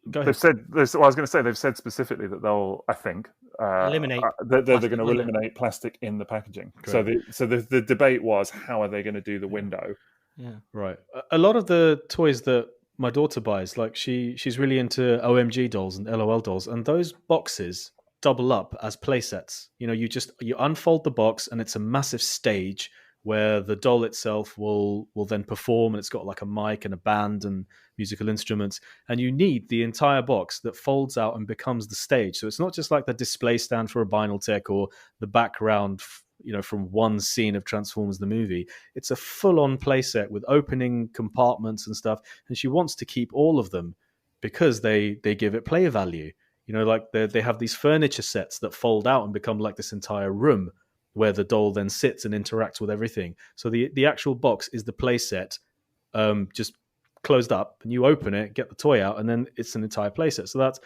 S3: They've said. I was going to say they've said specifically that they'll. I think
S1: eliminate.
S3: They're going to eliminate plastic in the packaging. Correct. So the debate was, how are they going to do the window?
S1: Yeah.
S2: Right. A lot of the toys that my daughter buys, like she's really into OMG dolls and LOL dolls, and those boxes double up as play sets. You unfold the box and it's a massive stage where the doll itself will then perform, and it's got like a mic and a band and musical instruments, and you need the entire box that folds out and becomes the stage. So it's not just like the display stand for a vinyl tech or the background, from one scene of Transformers the movie. It's a full-on playset with opening compartments and stuff, and she wants to keep all of them because they give it play value. Like they have these furniture sets that fold out and become like this entire room where the doll then sits and interacts with everything. So the actual box is the playset, just closed up, and you open it, get the toy out, and then it's an entire playset. So that's,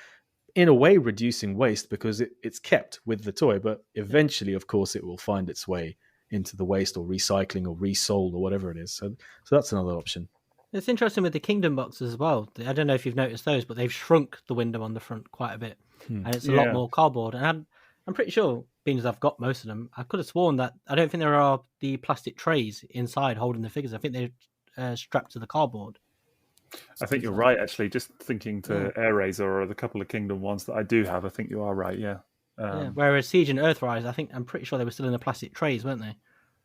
S2: in a way, reducing waste because it's kept with the toy, but eventually, of course, it will find its way into the waste or recycling or resold or whatever it is. So that's another option.
S1: It's interesting with the Kingdom boxes as well. I don't know if you've noticed those, but they've shrunk the window on the front quite a bit, and it's a lot
S3: Yeah.
S1: more cardboard. And I'm pretty sure, being as I've got most of them, I could have sworn that I don't think there are the plastic trays inside holding the figures. I think they're strapped to the cardboard.
S3: I think you're right, actually. Just thinking to Air Razor or the couple of Kingdom ones that I do have, I think you are right, yeah.
S1: Whereas Siege and Earthrise, I'm pretty sure they were still in the plastic trays, weren't they?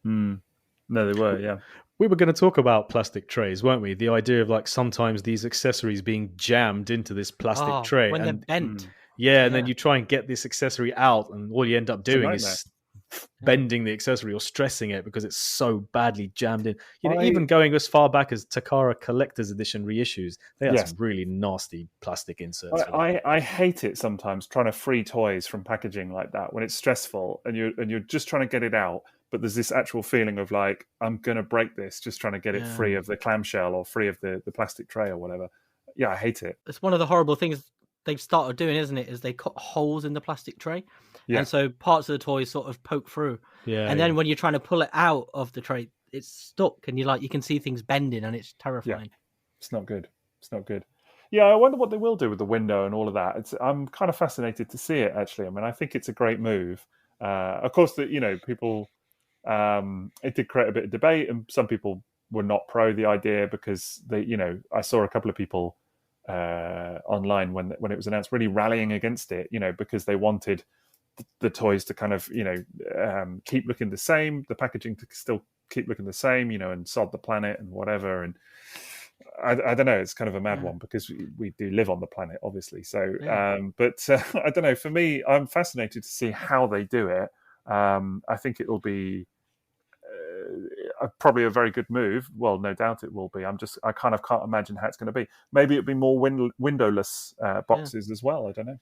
S3: No, they were, yeah.
S2: We were going to talk about plastic trays, weren't we? The idea of like sometimes these accessories being jammed into this plastic tray.
S1: When they're
S2: and
S1: bent.
S2: and then you try and get this accessory out, and all you end up doing is bending the accessory or stressing it because it's so badly jammed in. Even going as far back as Takara Collector's Edition reissues, they had some really nasty plastic inserts.
S3: I hate it sometimes trying to free toys from packaging like that when it's stressful and you're just trying to get it out, but there's this actual feeling of like, I'm going to break this, just trying to get it free of the clamshell or free of the plastic tray or whatever. Yeah, I hate it.
S1: It's one of the horrible things they've started doing, isn't it? Is they cut holes in the plastic tray, and so parts of the toys sort of poke through. And then when you're trying to pull it out of the tray, it's stuck, and you can see things bending, and it's terrifying.
S3: It's not good. It's not good. Yeah, I wonder what they will do with the window and all of that. I'm kind of fascinated to see it, actually. I mean, I think it's a great move. Of course, people. It did create a bit of debate, and some people were not pro the idea because I saw a couple of people online when it was announced really rallying against it, because they wanted the toys to kind of keep looking the same, the packaging to still keep looking the same, and sod the planet and whatever. And I don't know, it's kind of a mad one because we do live on the planet, obviously. So but I don't know, for me, I'm fascinated to see how they do it. I think it will be probably a very good move. Well, no doubt it will be. I kind of can't imagine how it's going to be. Maybe it'll be more windowless boxes as well. I don't know.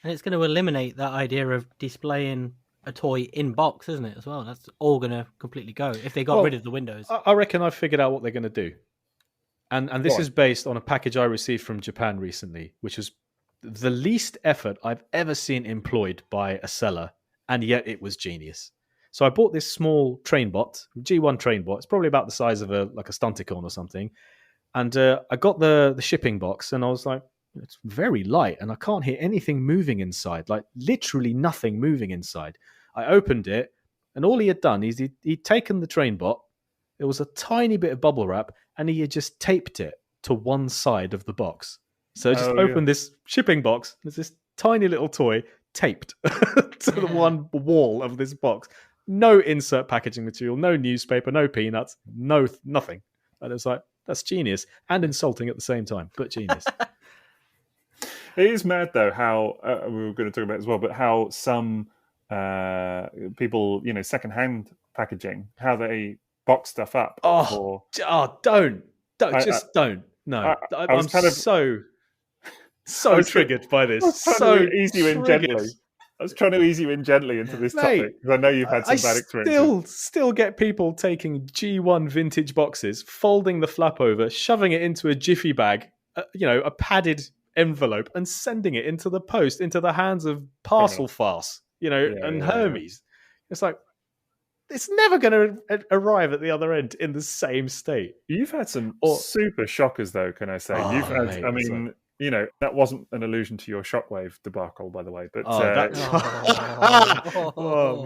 S1: And it's going to eliminate that idea of displaying a toy in box, isn't it, as well? That's all going to completely go if they got rid of the windows.
S2: I reckon I've figured out what they're going to do. And this is based on a package I received from Japan recently, which was the least effort I've ever seen employed by a seller, and yet it was genius. So I bought this small train bot, G1 train bot. It's probably about the size of a Stunticon or something. And I got the shipping box, and I was like, it's very light, and I can't hear anything moving inside, like literally nothing moving inside. I opened it, and all he had done is he'd taken the train bot. There was a tiny bit of bubble wrap, and he had just taped it to one side of the box. So I just opened this shipping box. There's this tiny little toy taped to the one wall of this box. No insert packaging material, no newspaper, no peanuts, nothing. And it was like, that's genius and insulting at the same time, but genius.
S3: It is mad, though, how we were going to talk about it as well, but how some people, secondhand packaging, how they box stuff up.
S2: Don't. No, I'm so triggered by this. So
S3: easy and gently. I was trying to ease you in gently into this topic because I know you've had some bad experiences.
S2: Still get people taking G1 vintage boxes, folding the flap over, shoving it into a jiffy bag, a padded envelope, and sending it into the post, into the hands of parcel farce, and Hermes. It's like, it's never going to arrive at the other end in the same state.
S3: You've had some super shockers, though, can I say? That wasn't an allusion to your Shockwave debacle, by the way. But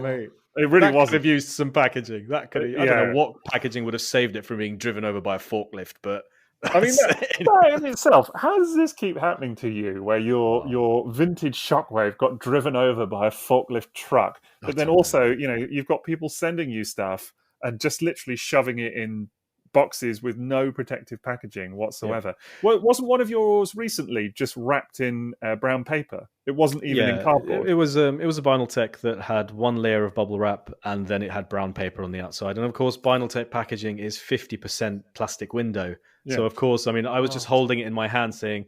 S2: mate,
S3: it really was.
S2: Could have used some packaging. That could. I don't know what packaging would have saved it from being driven over by a forklift. But
S3: I mean, that in itself, how does this keep happening to you? Where your vintage Shockwave got driven over by a forklift truck, but then also, you've got people sending you stuff and just literally shoving it in boxes with no protective packaging whatsoever. Well, wasn't one of yours recently just wrapped in brown paper? It wasn't even in cardboard.
S2: It was a Vinyl-Tech that had one layer of bubble wrap, and then it had brown paper on the outside. And of course, Vinyl-Tech packaging is 50% plastic window. Yeah. So of course, I was just holding it in my hand, saying,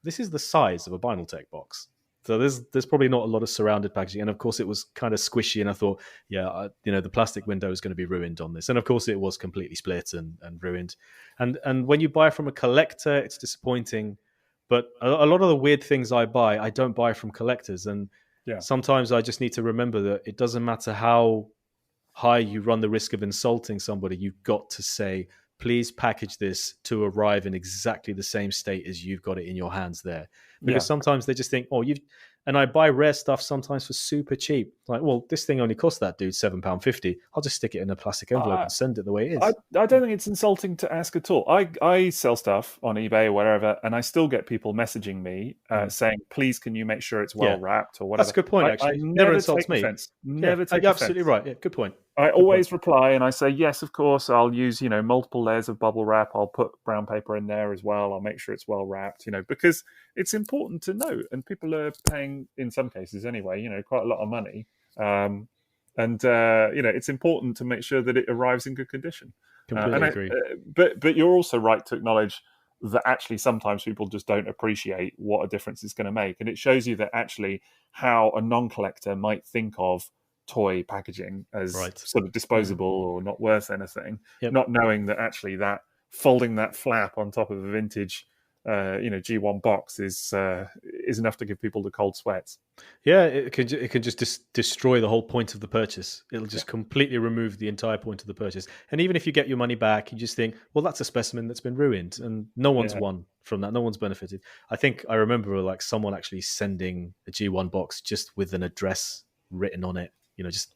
S2: "This is the size of a Vinyl-Tech box." So there's probably not a lot of surrounded packaging, and of course it was kind of squishy. And I thought, the plastic window is going to be ruined on this, and of course it was completely split and ruined. And when you buy from a collector, it's disappointing. But a lot of the weird things I buy, I don't buy from collectors, and sometimes I just need to remember that it doesn't matter how high you run the risk of insulting somebody. You've got to say, please package this to arrive in exactly the same state as you've got it in your hands there. Because sometimes they just think, oh, and I buy rare stuff sometimes for super cheap. Like, well, this thing only cost that dude £7.50. I'll just stick it in a plastic envelope and send it the way it is.
S3: I don't think it's insulting to ask at all. I sell stuff on eBay or wherever, and I still get people messaging me saying, please, can you make sure it's well wrapped or whatever.
S2: That's a good point, actually.
S3: I
S2: never insults me.
S3: Never take
S2: You're
S3: offense.
S2: absolutely right. Yeah, good point.
S3: I always reply and I say, yes, of course, I'll use, multiple layers of bubble wrap. I'll put brown paper in there as well. I'll make sure it's well wrapped, because it's important to know. And people are paying, in some cases anyway, quite a lot of money. It's important to make sure that it arrives in good condition.
S2: Completely agree.
S3: But you're also right to acknowledge that actually sometimes people just don't appreciate what a difference it's going to make. And it shows you that actually how a non-collector might think of toy packaging as sort of disposable or not worth anything, not knowing that actually that folding that flap on top of a vintage G1 box is enough to give people the cold sweats. Yeah,
S2: it can just destroy the whole point of the purchase. It'll just completely remove the entire point of the purchase. And even if you get your money back, you just think, well, that's a specimen that's been ruined, and no one's won from that. No one's benefited. I remember like someone actually sending a G1 box just with an address written on it. Just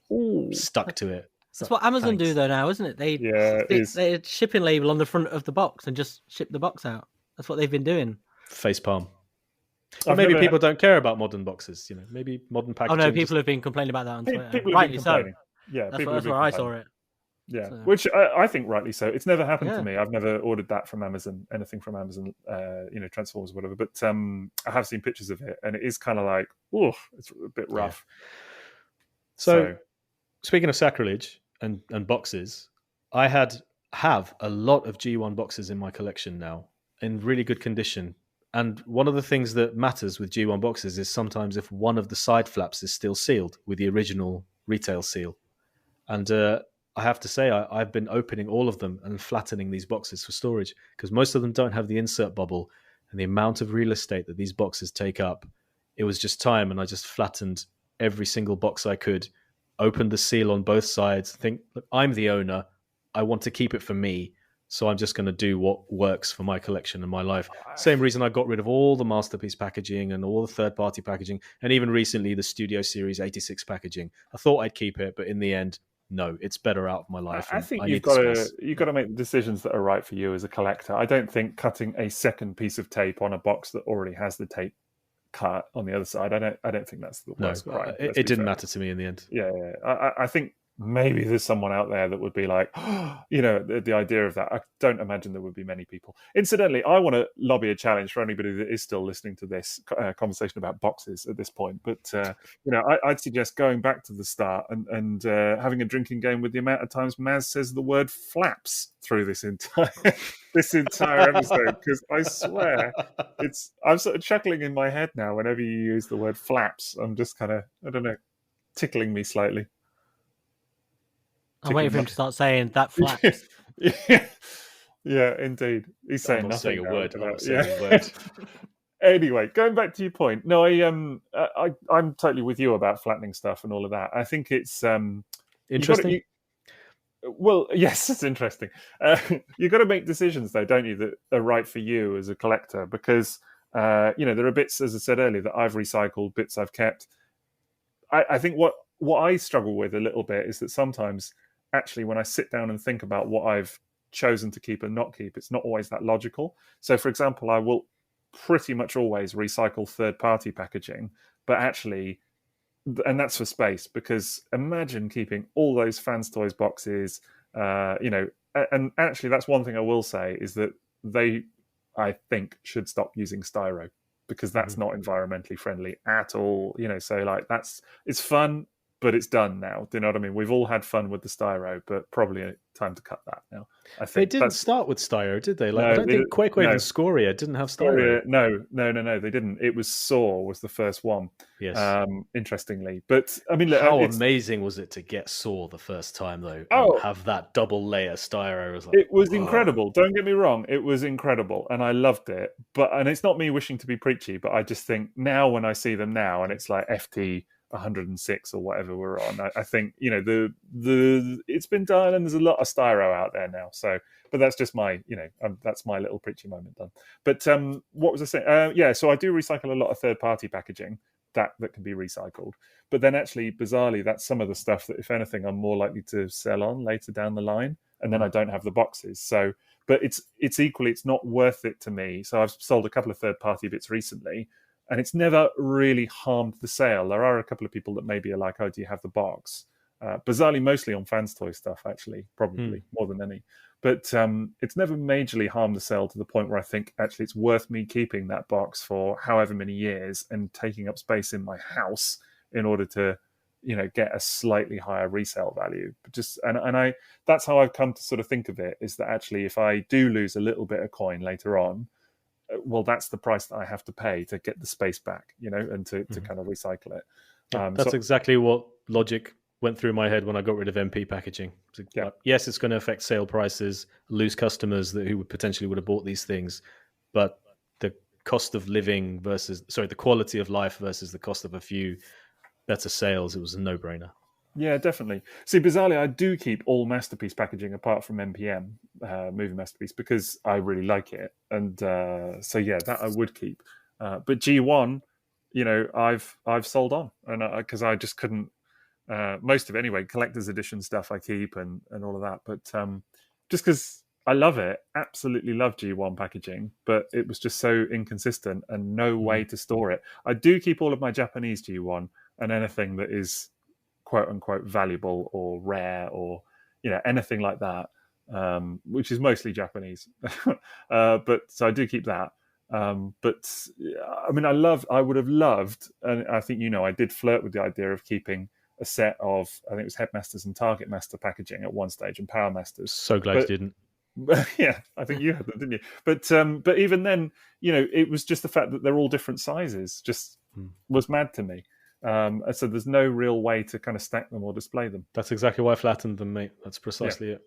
S2: stuck to it.
S1: That's what Amazon do though now, isn't it? They a shipping label on the front of the box and just ship the box out. That's what they've been doing.
S2: Facepalm. Or maybe people don't care about modern boxes. Maybe modern packaging.
S1: Oh no, people have been complaining about that on Twitter.
S3: People
S1: rightly so.
S3: Yeah,
S1: that's where I saw it.
S3: Yeah, so. Which I think rightly so. It's never happened to me. I've never ordered that from Amazon, anything from Amazon, Transformers or whatever. But I have seen pictures of it, and it is kind of like, it's a bit rough.
S2: Yeah. So, speaking of sacrilege and boxes, I have a lot of G1 boxes in my collection now, in really good condition. And one of the things that matters with G1 boxes is sometimes if one of the side flaps is still sealed with the original retail seal. And I have to say, I've been opening all of them and flattening these boxes for storage because most of them don't have the insert bubble, and the amount of real estate that these boxes take up, it was just time, and I just flattened every single box I could, opened the seal on both sides, think, look, I'm the owner, I want to keep it for me, so I'm just going to do what works for my collection and my life. Same reason I got rid of all the Masterpiece packaging and all the third-party packaging, and even recently the Studio Series 86 packaging. I thought I'd keep it, but in the end, no, it's better out of my life.
S3: I think you've got to make decisions that are right for you as a collector. I don't think cutting a second piece of tape on a box that already has the tape cut on the other side, I don't think that's the worst.
S2: Right. It didn't matter to me in the end.
S3: Yeah. I think maybe there's someone out there that would be like, the idea of that. I don't imagine there would be many people. Incidentally, I want to lobby a challenge for anybody that is still listening to this conversation about boxes at this point. But I'd suggest going back to the start and having a drinking game with the amount of times M.A.S. says the word flaps through this entire episode, because I swear I'm sort of chuckling in my head now whenever you use the word flaps. I'm just kind of, I don't know, tickling me slightly.
S1: I'm waiting for him to start saying that flaps.
S3: Yeah, indeed. He's saying nothing.
S2: I'm not saying a word.
S3: Anyway, going back to your point, no, I'm totally with you about flattening stuff and all of that. I think it's
S2: interesting.
S3: Well, yes, it's interesting. You've got to make decisions, though, don't you, that are right for you as a collector? Because there are bits, as I said earlier, that I've recycled, bits I've kept. I think what I struggle with a little bit is that sometimes, actually, when I sit down and think about what I've chosen to keep and not keep, it's not always that logical. So, for example, I will pretty much always recycle third-party packaging, but actually, and that's for space, because imagine keeping all those Fans Toys boxes, and actually that's one thing I will say is that they, I think, should stop using styro, because that's not environmentally friendly at all. So like it's fun, but it's done now. Do you know what I mean? We've all had fun with the styro, but probably time to cut that now. I think
S2: they didn't start with styro, did they? I don't think Quake and Scoria didn't have styro.
S3: No, they didn't. It was Saw was the first one.
S2: Yes.
S3: Interestingly, but I mean, look,
S2: how amazing was it to get Saw the first time though? And have that double layer styro.
S3: It was incredible. Don't get me wrong, it was incredible, and I loved it. And it's not me wishing to be preachy, but I just think now when I see them now, and it's like FT 106 or whatever we're on. I think, you know, the it's been done, and there's a lot of styro out there now. So, but that's just my, you know, that's my little preachy moment done. But what was I saying? Yeah, so I do recycle a lot of third-party packaging that can be recycled. But then actually, bizarrely, that's some of the stuff that, if anything, I'm more likely to sell on later down the line. And then I don't have the boxes. So, but it's equally, it's not worth it to me. So I've sold a couple of third-party bits recently, and it's never really harmed the sale. There are a couple of people that maybe are like, oh, do you have the box? Bizarrely, mostly on Fans Toy stuff, actually, probably more than any. But it's never majorly harmed the sale to the point where I think actually it's worth me keeping that box for however many years and taking up space in my house in order to, you know, get a slightly higher resale value. But just and I that's how I've come to sort of think of it, is that actually if I do lose a little bit of coin later on, well, that's the price that I have to pay to get the space back, you know, and to kind of recycle it.
S2: That's exactly what logic went through my head when I got rid of MP packaging.
S3: Yeah.
S2: Like, yes, it's going to affect sale prices, lose customers who would potentially would have bought these things, but the cost of living the quality of life versus the cost of a few better sales, it was a no-brainer.
S3: Yeah, definitely. See, bizarrely, I do keep all Masterpiece packaging apart from MPM, Movie Masterpiece, because I really like it. And so, yeah, that I would keep. But G1, you know, I've sold on, and because I just couldn't. Most of it anyway, collector's edition stuff I keep and all of that. But just because I love it, absolutely love G1 packaging, but it was just so inconsistent and no way to store it. I do keep all of my Japanese G1 and anything that is quote unquote valuable or rare or, you know, anything like that, which is mostly Japanese. But so I do keep that. But I mean, I would have loved, and I think, you know, I did flirt with the idea of keeping a set of, I think it was Headmasters and Target Master packaging at one stage, and Power Masters.
S2: So glad you didn't.
S3: Yeah, I think you had them, didn't you? But even then, you know, it was just the fact that they're all different sizes just was mad to me. So there's no real way to kind of stack them or display them.
S2: That's exactly why I flattened them, mate. That's precisely it.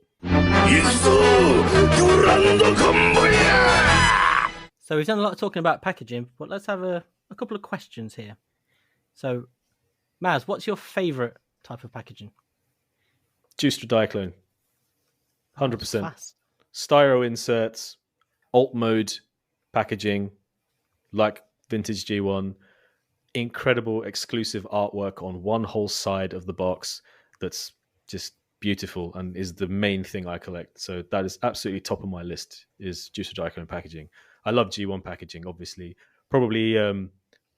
S1: So we've done a lot of talking about packaging, but let's have a couple of questions here. So, Maz, what's your favourite type of packaging?
S2: Juiced Diaclone. 100%.
S1: Fast.
S2: Styro inserts, alt mode packaging, like vintage G1. Incredible exclusive artwork on one whole side of the box that's just beautiful and is the main thing I collect. So that is absolutely top of my list, is Juiced Diaclone packaging. I love G1 packaging, obviously. Probably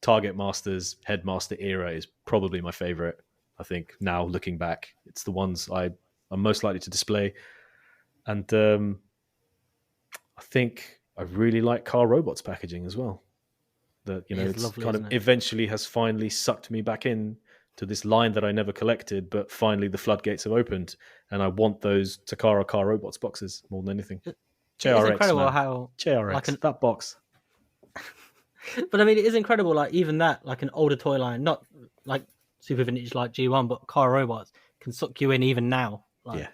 S2: Target Masters, Headmaster era is probably my favorite. I think now, looking back, it's the ones I'm most likely to display. And I think I really like Car Robots packaging as well. That, you know, it's lovely, kind of eventually has finally sucked me back in to this line that I never collected, but finally the floodgates have opened, and I want those Takara Car Robots boxes more than anything. JRX,
S1: it's incredible
S2: man.
S1: how
S2: JRX, that box.
S1: But I mean, it is incredible, like even that, like an older toy line, not like super vintage like G1, but Car Robots can suck you in even now. Like,
S2: yeah,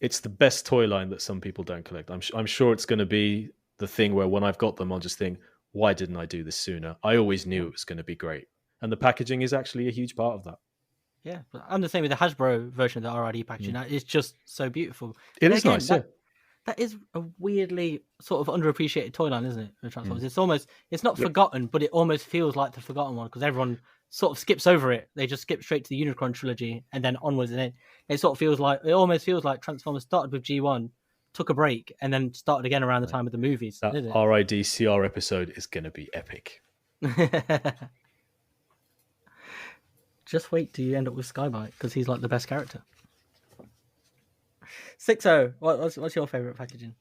S2: it's the best toy line that some people don't collect. I'm sure it's going to be the thing where when I've got them, I'll just think, why didn't I do this sooner? I always knew it was going to be great, and the packaging is actually a huge part of that.
S1: Yeah, but I'm the same with the Hasbro version of the RID packaging. It's just so beautiful.
S2: It is nice, yeah.
S1: That is a weirdly sort of underappreciated toy line, isn't it? The Transformers. It's not forgotten, but it almost feels like the forgotten one because everyone sort of skips over it. They just skip straight to the Unicron trilogy and then onwards, and it almost feels like Transformers started with G1, took a break, and then started again around the time of the movies.
S2: That RID CR episode is going to be epic.
S1: Just wait till you end up with Skybite because he's like the best character. Sixo, what's your favourite packaging?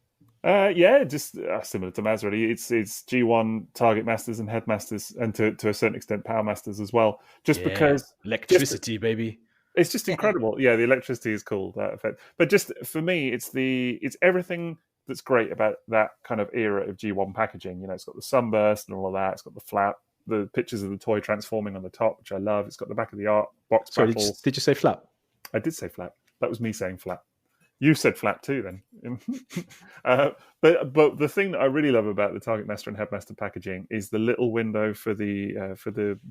S3: Yeah, just similar to Maz, really. It's G1 Target Masters and Headmasters, and to a certain extent Power Masters as well. Because
S2: electricity, baby.
S3: It's just incredible. Yeah, the electricity is cool, that effect. But just for me, it's everything that's great about that kind of era of G1 packaging. You know, it's got the sunburst and all of that. It's got the flap, the pictures of the toy transforming on the top, which I love. It's got the back of the art box.
S2: Sorry, did you say flap?
S3: I did say flap. That was me saying flap. You said flap too, then. But the thing that I really love about the Target Master and Headmaster packaging is the little window for the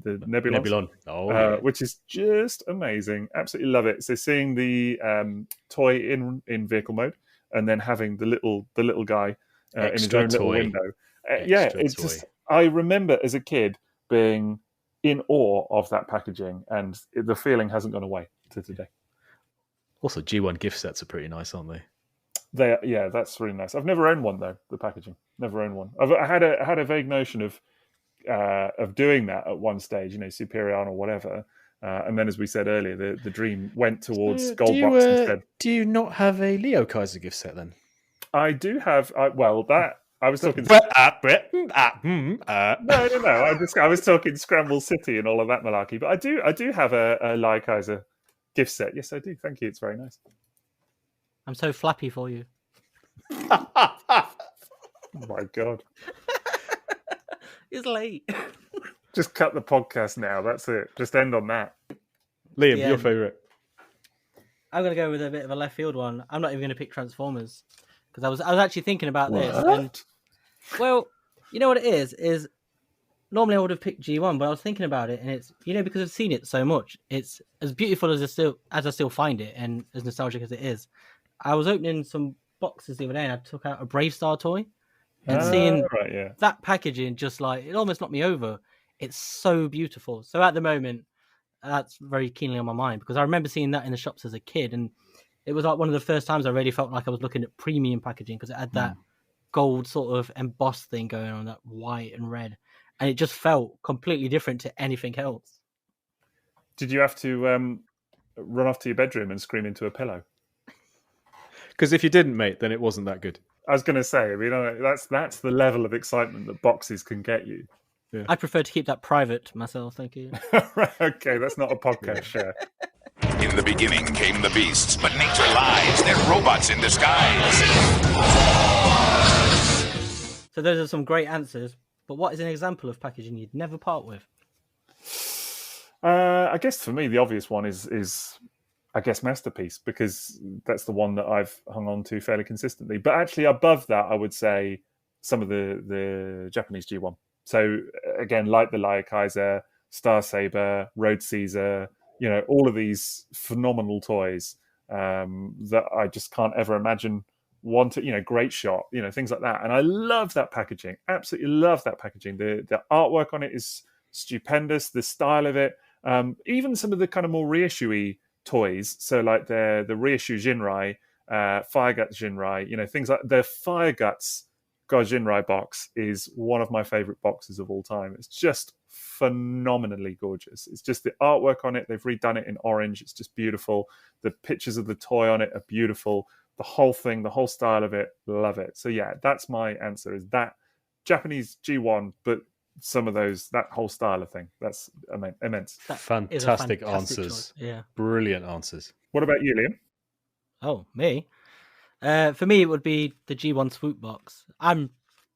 S3: Nebulon, which is just amazing. Absolutely love it. So seeing the toy in vehicle mode, and then having the little guy in his own little window. Just. I remember as a kid being in awe of that packaging, and the feeling hasn't gone away to today.
S2: Also, G1 gift sets are pretty nice, aren't they?
S3: That's really nice. I've never owned one though. The packaging, never owned one. I had a vague notion of doing that at one stage, Superion or whatever. And then, as we said earlier, the dream went towards Goldbox instead.
S2: Do you not have a Leo Kaiser gift set then?
S3: I do have. I was talking. No. I was talking Scramble City and all of that malarkey. But I do have a Leo Kaiser gift set. Yes, I do. Thank you. It's very nice.
S1: I'm so flappy for you.
S3: Oh my God.
S1: It's late.
S3: Just cut the podcast now. That's it. Just end on that.
S2: Liam, your favourite?
S1: I'm going to go with a bit of a left field one. I'm not even going to pick Transformers because I was actually thinking about this. And, well, you know what it is normally I would have picked G1, but I was thinking about it, and it's because I've seen it so much. It's as beautiful as I still find it, and as nostalgic as it is. I was opening some boxes the other day, and I took out a Brave Star toy, and seeing that packaging just it almost knocked me over. It's so beautiful. So at the moment, that's very keenly on my mind because I remember seeing that in the shops as a kid, and it was like one of the first times I really felt like I was looking at premium packaging because it had that gold sort of embossed thing going on, that white and red. And it just felt completely different to anything else.
S3: Did you have to run off to your bedroom and scream into a pillow?
S2: Because if you didn't, mate, then it wasn't that good.
S3: I was going to say, that's the level of excitement that boxes can get you.
S1: Yeah. I prefer to keep that private myself, thank you.
S3: Right, okay, that's not a podcast share.
S6: In the beginning came the beasts, but nature lies. They're robots in disguise.
S1: So those are some great answers. But what is an example of packaging you'd never part with?
S3: I guess for me, the obvious one is I guess Masterpiece, because that's the one that I've hung on to fairly consistently. But actually above that, I would say some of the Japanese G1. So again, like the Leo Kaiser, Star Saber, Road Caesar, all of these phenomenal toys that I just can't ever imagine Great Shot, things like that. And I love that packaging. Absolutely love that packaging. The artwork on it is stupendous. The style of it, even some of the kind of more reissue-y toys. So like the reissue Jinrai, Fireguts Jinrai, things like the Fireguts Jinrai box is one of my favorite boxes of all time. It's just phenomenally gorgeous. It's just the artwork on it. They've redone it in orange. It's just beautiful. The pictures of the toy on it are beautiful. The whole thing, the whole style of it, love it. So yeah, that's my answer, is that Japanese G1, but some of that whole style of thing. That's immense.
S2: Fantastic answers.
S1: Choice. Yeah.
S2: Brilliant answers.
S3: What about you, Liam?
S1: Oh, me? For me, it would be the G1 swoop box. I'm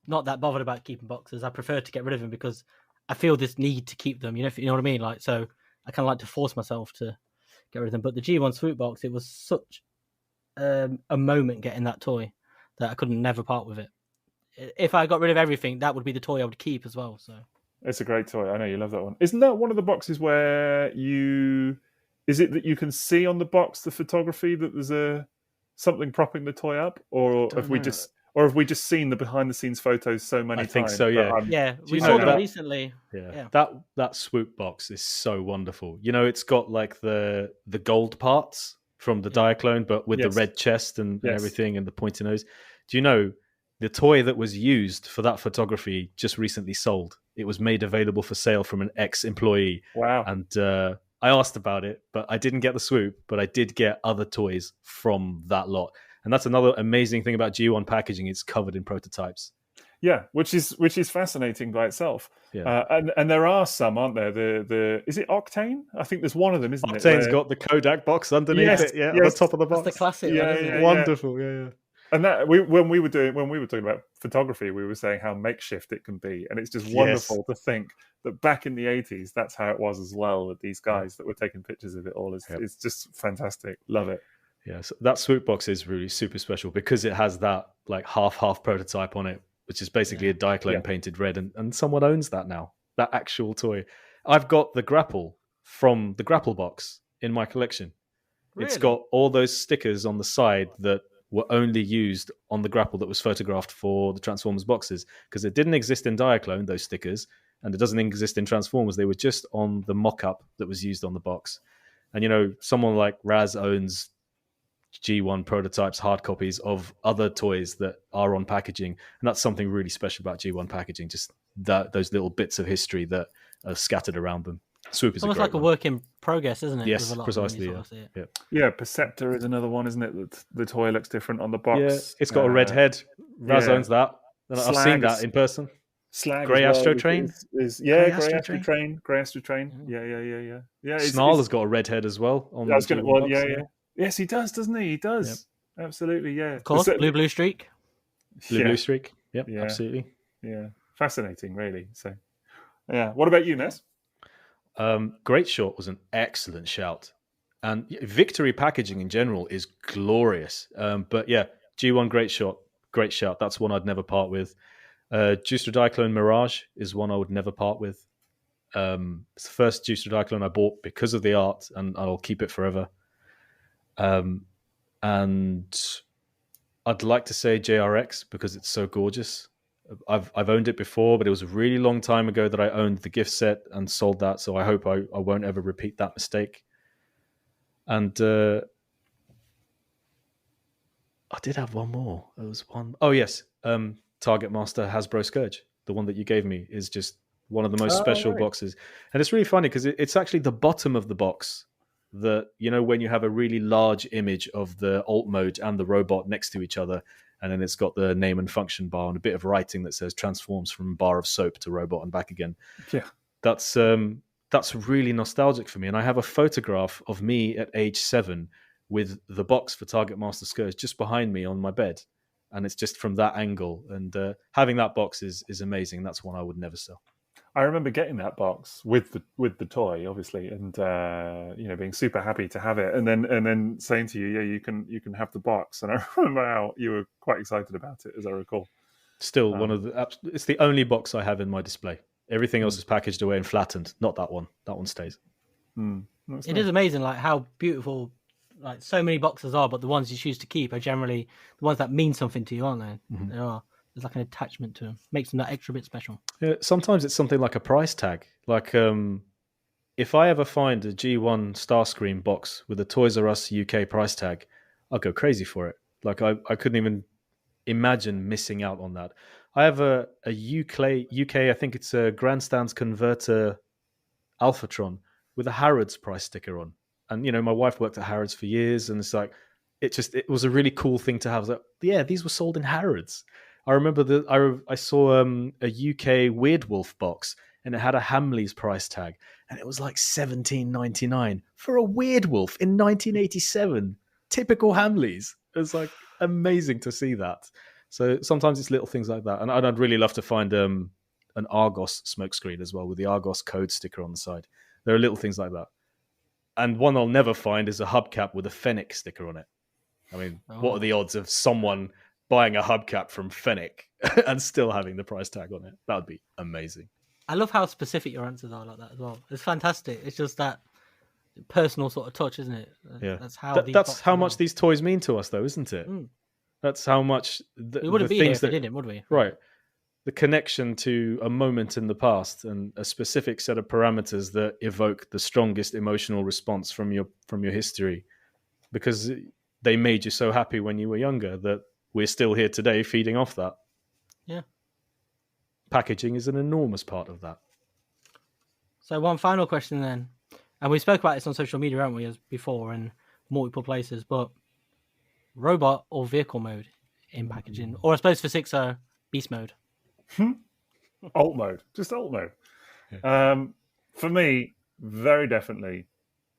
S1: not that bothered about keeping boxes. I prefer to get rid of them because I feel this need to keep them. You know what I mean? So I kind of like to force myself to get rid of them. But the G1 swoop box, it was such a moment getting that toy that I couldn't never part with it. If I got rid of everything, that would be the toy I would keep as well. So
S3: it's a great toy. I know you love that one. Isn't that one of the boxes where is it that you can see on the box the photography that there's something propping the toy up, or have we just seen the behind the scenes photos so many times?
S2: I think so. Yeah,
S1: we saw them recently.
S2: Yeah, that swoop box is so wonderful. It's got like the gold parts from the Diaclone, but with the red chest and everything, and the pointy nose. Do you know the toy that was used for that photography just recently sold? It was made available for sale from an ex-employee.
S3: Wow.
S2: And I asked about it, but I didn't get the swoop, but I did get other toys from that lot. And that's another amazing thing about G1 packaging. It's covered in prototypes.
S3: Yeah, which is fascinating by itself. Yeah. And there are some, aren't there? The is it Octane? I think there's one of them, isn't it?
S2: Octane's got the Kodak box underneath it. Yeah, on the top of the box.
S1: That's the classic.
S2: Yeah, wonderful. Yeah.
S3: And that when we were talking about photography, we were saying how makeshift it can be, and it's just wonderful to think that back in the 80s, that's how it was as well with these guys that were taking pictures of it all. It's just fantastic. Love it.
S2: Yeah, so that swoop box is really super special because it has that like half prototype on it, which is basically a Diaclone painted red, and someone owns that now. That actual toy. I've got the grapple from the grapple box in my collection.
S1: Really?
S2: It's got all those stickers on the side that were only used on the grapple that was photographed for the Transformers boxes, because it didn't exist in Diaclone, those stickers, and it doesn't exist in Transformers. They were just on the mock-up that was used on the box. And, you know, someone like Raz owns G1 prototypes, hard copies of other toys that are on packaging, and that's something really special about G1 packaging, just those little bits of history that are scattered around them. Swoop is
S1: almost
S2: a great
S1: like a
S2: one.
S1: work in progress, isn't it?
S2: Yes,
S1: With a lot
S2: precisely.
S1: Of them,
S3: Yeah, Perceptor is another one, isn't it? The toy looks different on the box.
S2: Yeah, it's got a red head. Raz owns that. And I've seen that in person.
S3: Slag
S2: Grey
S3: as well
S2: Astro Train?
S3: Grey Astro Train. Yeah.
S2: Snarl has got a red head as well. On
S3: I was
S2: the
S3: going
S2: G1
S3: to.
S2: box,
S3: Yeah. Yes, he does, doesn't he? He does. Yep. Absolutely. Yeah.
S1: Of course, blue streak.
S2: Blue streak. Yep. Yeah. Absolutely.
S3: Yeah. Fascinating, really. So, yeah. What about you, Ness?
S2: Great Shot was an excellent shout, and Victory packaging in general is glorious. But yeah, G1 Great shout. That's one I'd never part with. Juicer Diaclone Mirage is one I would never part with. It's the first Juicer Diaclone I bought because of the art, and I'll keep it forever. And I'd like to say JRX because it's so gorgeous. I've owned it before, but it was a really long time ago that I owned the gift set and sold that, so I hope I won't ever repeat that mistake. And I did have one more. There was one. Oh, yes. Target Master Hasbro Scourge, the one that you gave me, is just one of the most special boxes. And it's really funny because it's actually the bottom of the box that, you know, when you have a really large image of the alt mode and the robot next to each other, and then it's got the name and function bar and a bit of writing that says transforms from bar of soap to robot and back again.
S3: Yeah.
S2: That's really nostalgic for me. And I have a photograph of me at age 7 with the box for Target Master Scourge just behind me on my bed. And it's just from that angle. And having that box is amazing. That's one I would never sell.
S3: I remember getting that box with the toy, obviously, and being super happy to have it, and then saying to you, "Yeah, you can have the box." And I remember how you were quite excited about it, as I recall.
S2: Still, it's the only box I have in my display. Everything else is packaged away and flattened. Not that one. That one stays.
S1: It is amazing, like how beautiful, like so many boxes are, but the ones you choose to keep are generally the ones that mean something to you, aren't they? Mm-hmm. They are. There's like an attachment to them. Makes them that extra bit special.
S2: Yeah, sometimes it's something like a price tag. Like if I ever find a G1 Starscream box with a Toys R Us UK price tag, I'll go crazy for it. Like I couldn't even imagine missing out on that. I have a UK, I think it's a Grandstands Converter Alphatron with a Harrods price sticker on. And, you know, my wife worked at Harrods for years, and it's like, it was a really cool thing to have. I was like, yeah, these were sold in Harrods. I remember that I saw a UK Weird Wolf box, and it had a Hamleys price tag, and it was like $17.99 for a Weird Wolf in 1987. Typical Hamleys. It was like amazing to see that. So sometimes it's little things like that, and I'd really love to find an Argos smokescreen as well with the Argos code sticker on the side. There are little things like that, and one I'll never find is a hubcap with a Fennec sticker on it. I mean, what are the odds of someone buying a hubcap from Fennec and still having the price tag on it? That would be amazing.
S1: I love how specific your answers are like that as well. It's fantastic. It's just that personal sort of touch, isn't it?
S2: Yeah,
S1: that's
S2: how much these toys mean to us, though, isn't it? That's how much
S1: we wouldn't be here if we didn't, would we?
S2: Right. The connection to a moment in the past and a specific set of parameters that evoke the strongest emotional response from your history, because they made you so happy when you were younger that we're still here today feeding off that.
S1: Yeah.
S2: Packaging is an enormous part of that.
S1: So one final question then. And we spoke about this on social media, haven't we, as before, in multiple places, but robot or vehicle mode in packaging? Or I suppose for Sixo, beast mode.
S3: Alt mode. Just alt mode. Yeah. For me, very definitely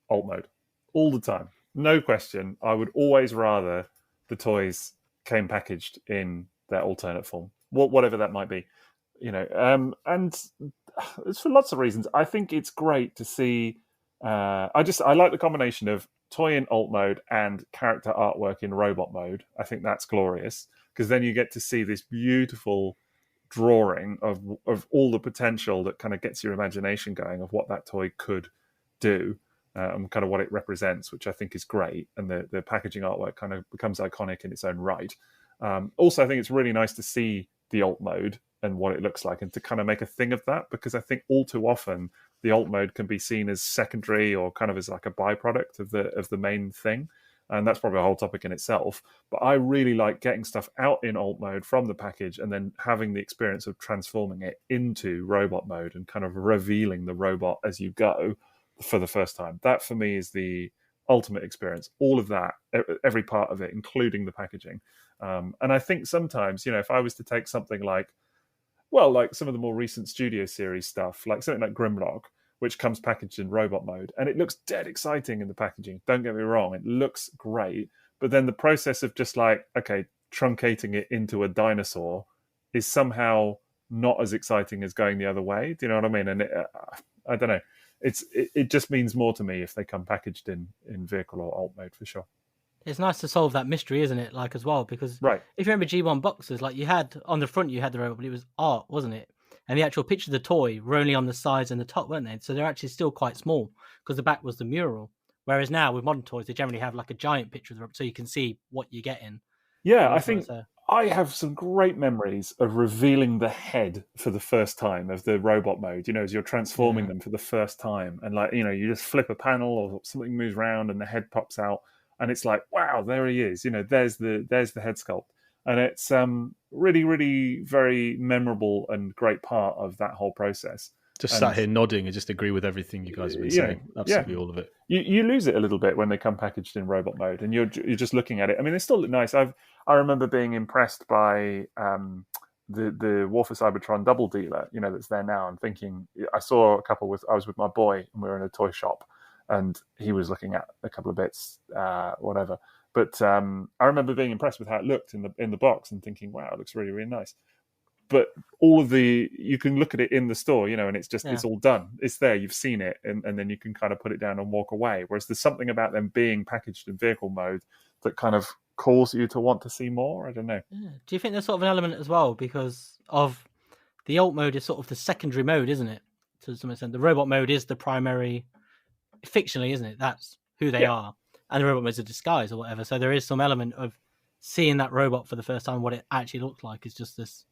S3: alt mode. All the time. No question. I would always rather the toys came packaged in their alternate form, whatever that might be, you know. And it's for lots of reasons. I think it's great to see I like the combination of toy in alt mode and character artwork in robot mode. I think that's glorious because then you get to see this beautiful drawing of all the potential that kind of gets your imagination going of what that toy could do and kind of what it represents, which I think is great. And the packaging artwork kind of becomes iconic in its own right. Also, I think it's really nice to see the alt mode and what it looks like and to kind of make a thing of that, because I think all too often the alt mode can be seen as secondary or kind of as like a byproduct of the main thing. And that's probably a whole topic in itself. But I really like getting stuff out in alt mode from the package and then having the experience of transforming it into robot mode and kind of revealing the robot as you go for the first time. That for me is the ultimate experience. All of that, every part of it, including the packaging. And I think sometimes, if I was to take something like some of the more recent Studio Series stuff, like something like Grimlock, which comes packaged in robot mode, and it looks dead exciting in the packaging. Don't get me wrong, it looks great. But then the process of just truncating it into a dinosaur is somehow not as exciting as going the other way. Do you know what I mean? And I don't know. It just means more to me if they come packaged in vehicle or alt mode for sure.
S1: It's nice to solve that mystery, isn't it? Like as well, because
S3: right.
S1: If you remember G1 boxes, like you had on the front, you had the robot, but it was art, wasn't it? And the actual picture of the toy were only on the sides and the top, weren't they? So they're actually still quite small because the back was the mural. Whereas now with modern toys, they generally have like a giant picture of the robot so you can see what you're getting.
S3: Yeah, I think I have some great memories of revealing the head for the first time of the robot mode, as you're transforming them for the first time. And you just flip a panel or something moves around and the head pops out. And it's like, wow, there he is. There's the head sculpt. And it's really, really very memorable and great part of that whole process.
S2: Sat here nodding and just agree with everything you guys have been saying. Absolutely all of it.
S3: You lose it a little bit when they come packaged in robot mode and you're just looking at it. I mean, they still look nice. I remember being impressed by the War for Cybertron double dealer, that's there now, and thinking, I saw a couple I was with my boy and we were in a toy shop and he was looking at a couple of bits, whatever. But I remember being impressed with how it looked in the box and thinking, wow, it looks really, really nice. But you can look at it in the store, and it's just, it's all done. It's there, you've seen it, and then you can kind of put it down and walk away. Whereas there's something about them being packaged in vehicle mode that kind of calls you to want to see more. I don't know.
S1: Yeah. Do you think there's sort of an element as well because of the alt mode is sort of the secondary mode, isn't it? To some extent, the robot mode is the primary, fictionally, isn't it? That's who they are. And the robot mode's a disguise or whatever. So there is some element of seeing that robot for the first time, what it actually looks like is just this.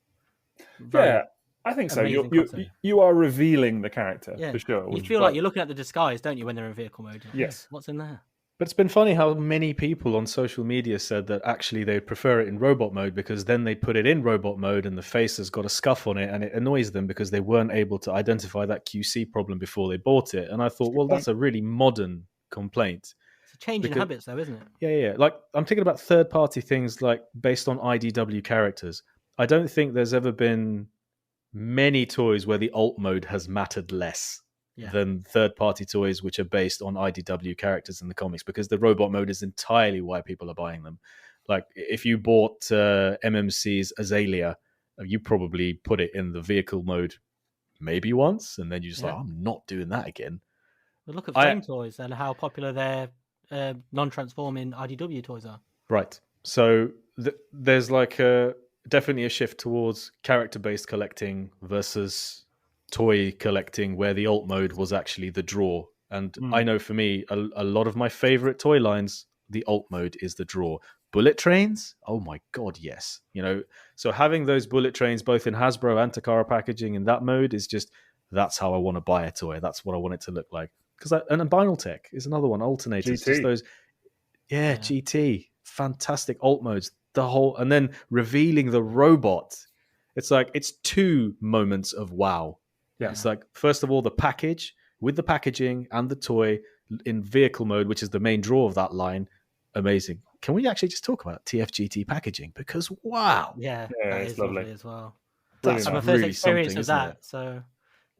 S3: I think so. You are revealing the character for sure.
S1: You feel like you're looking at the disguise, don't you, when they're in vehicle mode?
S3: Yes.
S1: What's in there?
S2: But it's been funny how many people on social media said that actually they prefer it in robot mode because then they put it in robot mode and the face has got a scuff on it and it annoys them because they weren't able to identify that QC problem before they bought it. And I thought, well, that's a really modern complaint.
S1: It's a change in habits, though, isn't it?
S2: Yeah. Like I'm thinking about third-party things like based on IDW characters. I don't think there's ever been many toys where the alt mode has mattered less than third-party toys which are based on IDW characters in the comics, because the robot mode is entirely why people are buying them. Like if you bought MMC's Azalea, you probably put it in the vehicle mode maybe once, and then you just like, I'm not doing that again.
S1: But look at Flame Toys and how popular their non-transforming IDW toys are.
S2: Right. So there's like definitely a shift towards character-based collecting versus toy collecting, where the alt mode was actually the draw. And I know for me, a lot of my favorite toy lines, the alt mode is the draw. Bullet trains? Oh my God, yes. So having those bullet trains both in Hasbro and Takara packaging in that mode is just, that's how I want to buy a toy. That's what I want it to look like. And Vinyl Tech is another one, alternators. Just those, GT, fantastic alt modes. And then revealing the robot. It's like, it's two moments of wow. Yeah. It's like, first of all, the package with the packaging and the toy in vehicle mode, which is the main draw of that line. Amazing. Can we actually just talk about TFGT packaging? Because wow.
S1: Yeah, that is lovely as well.
S2: That's
S1: my
S2: really
S1: first experience
S2: something,
S1: of that.
S2: it?
S1: So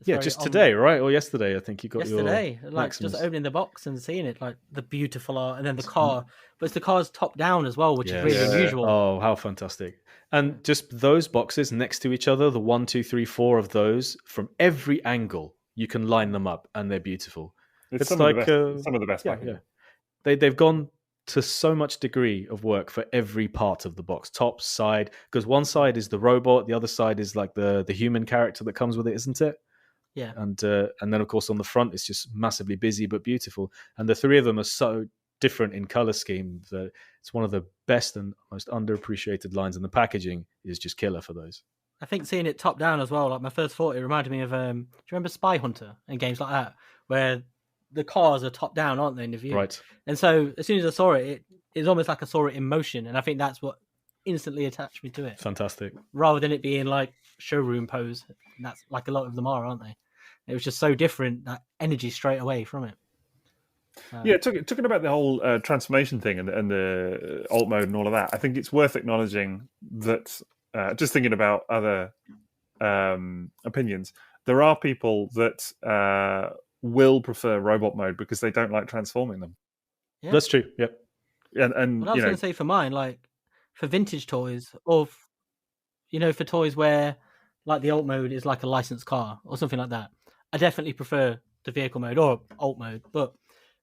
S2: just today, right? Or yesterday, I think you got
S1: yesterday,
S2: your
S1: like
S2: Maximus.
S1: just opening the box and seeing it, like the beautiful art, and then the car, but it's the car's top down as well, which is really unusual.
S2: Oh, how fantastic! And just those boxes next to each other, the 1, 2, 3, 4 of those from every angle, you can line them up, and they're beautiful.
S3: It's
S2: It's
S3: some of
S2: like
S3: the best
S2: yeah,
S3: packaging.
S2: yeah. They've gone to so much degree of work for every part of the box, top, side, because one side is the robot, the other side is like the human character that comes with it, isn't it?
S1: Yeah.
S2: And then of course on the front it's just massively busy but beautiful, and the three of them are so different in color scheme that it's one of the best and most underappreciated lines, and the packaging is just killer for those.
S1: I think seeing it top down as well, like my first thought, it reminded me of do you remember Spy Hunter and games like that, where the cars are top down, aren't they, in the view?
S2: Right.
S1: And so as soon as I saw it, it's almost like I saw it in motion, and I think that's what instantly attached me to it.
S2: Fantastic.
S1: Rather than it being like showroom pose, and that's like a lot of them are, aren't they? It was just so different, that energy straight away from it.
S3: Yeah, talking about the whole transformation thing and the alt mode and all of that, I think it's worth acknowledging that, just thinking about other opinions, there are people that will prefer robot mode because they don't like transforming them.
S1: Yeah.
S2: That's true. Yep.
S3: And
S1: What I was going to say for mine, like for vintage toys, or for toys where like the alt mode is like a licensed car or something like that, I definitely prefer the vehicle mode or alt mode. But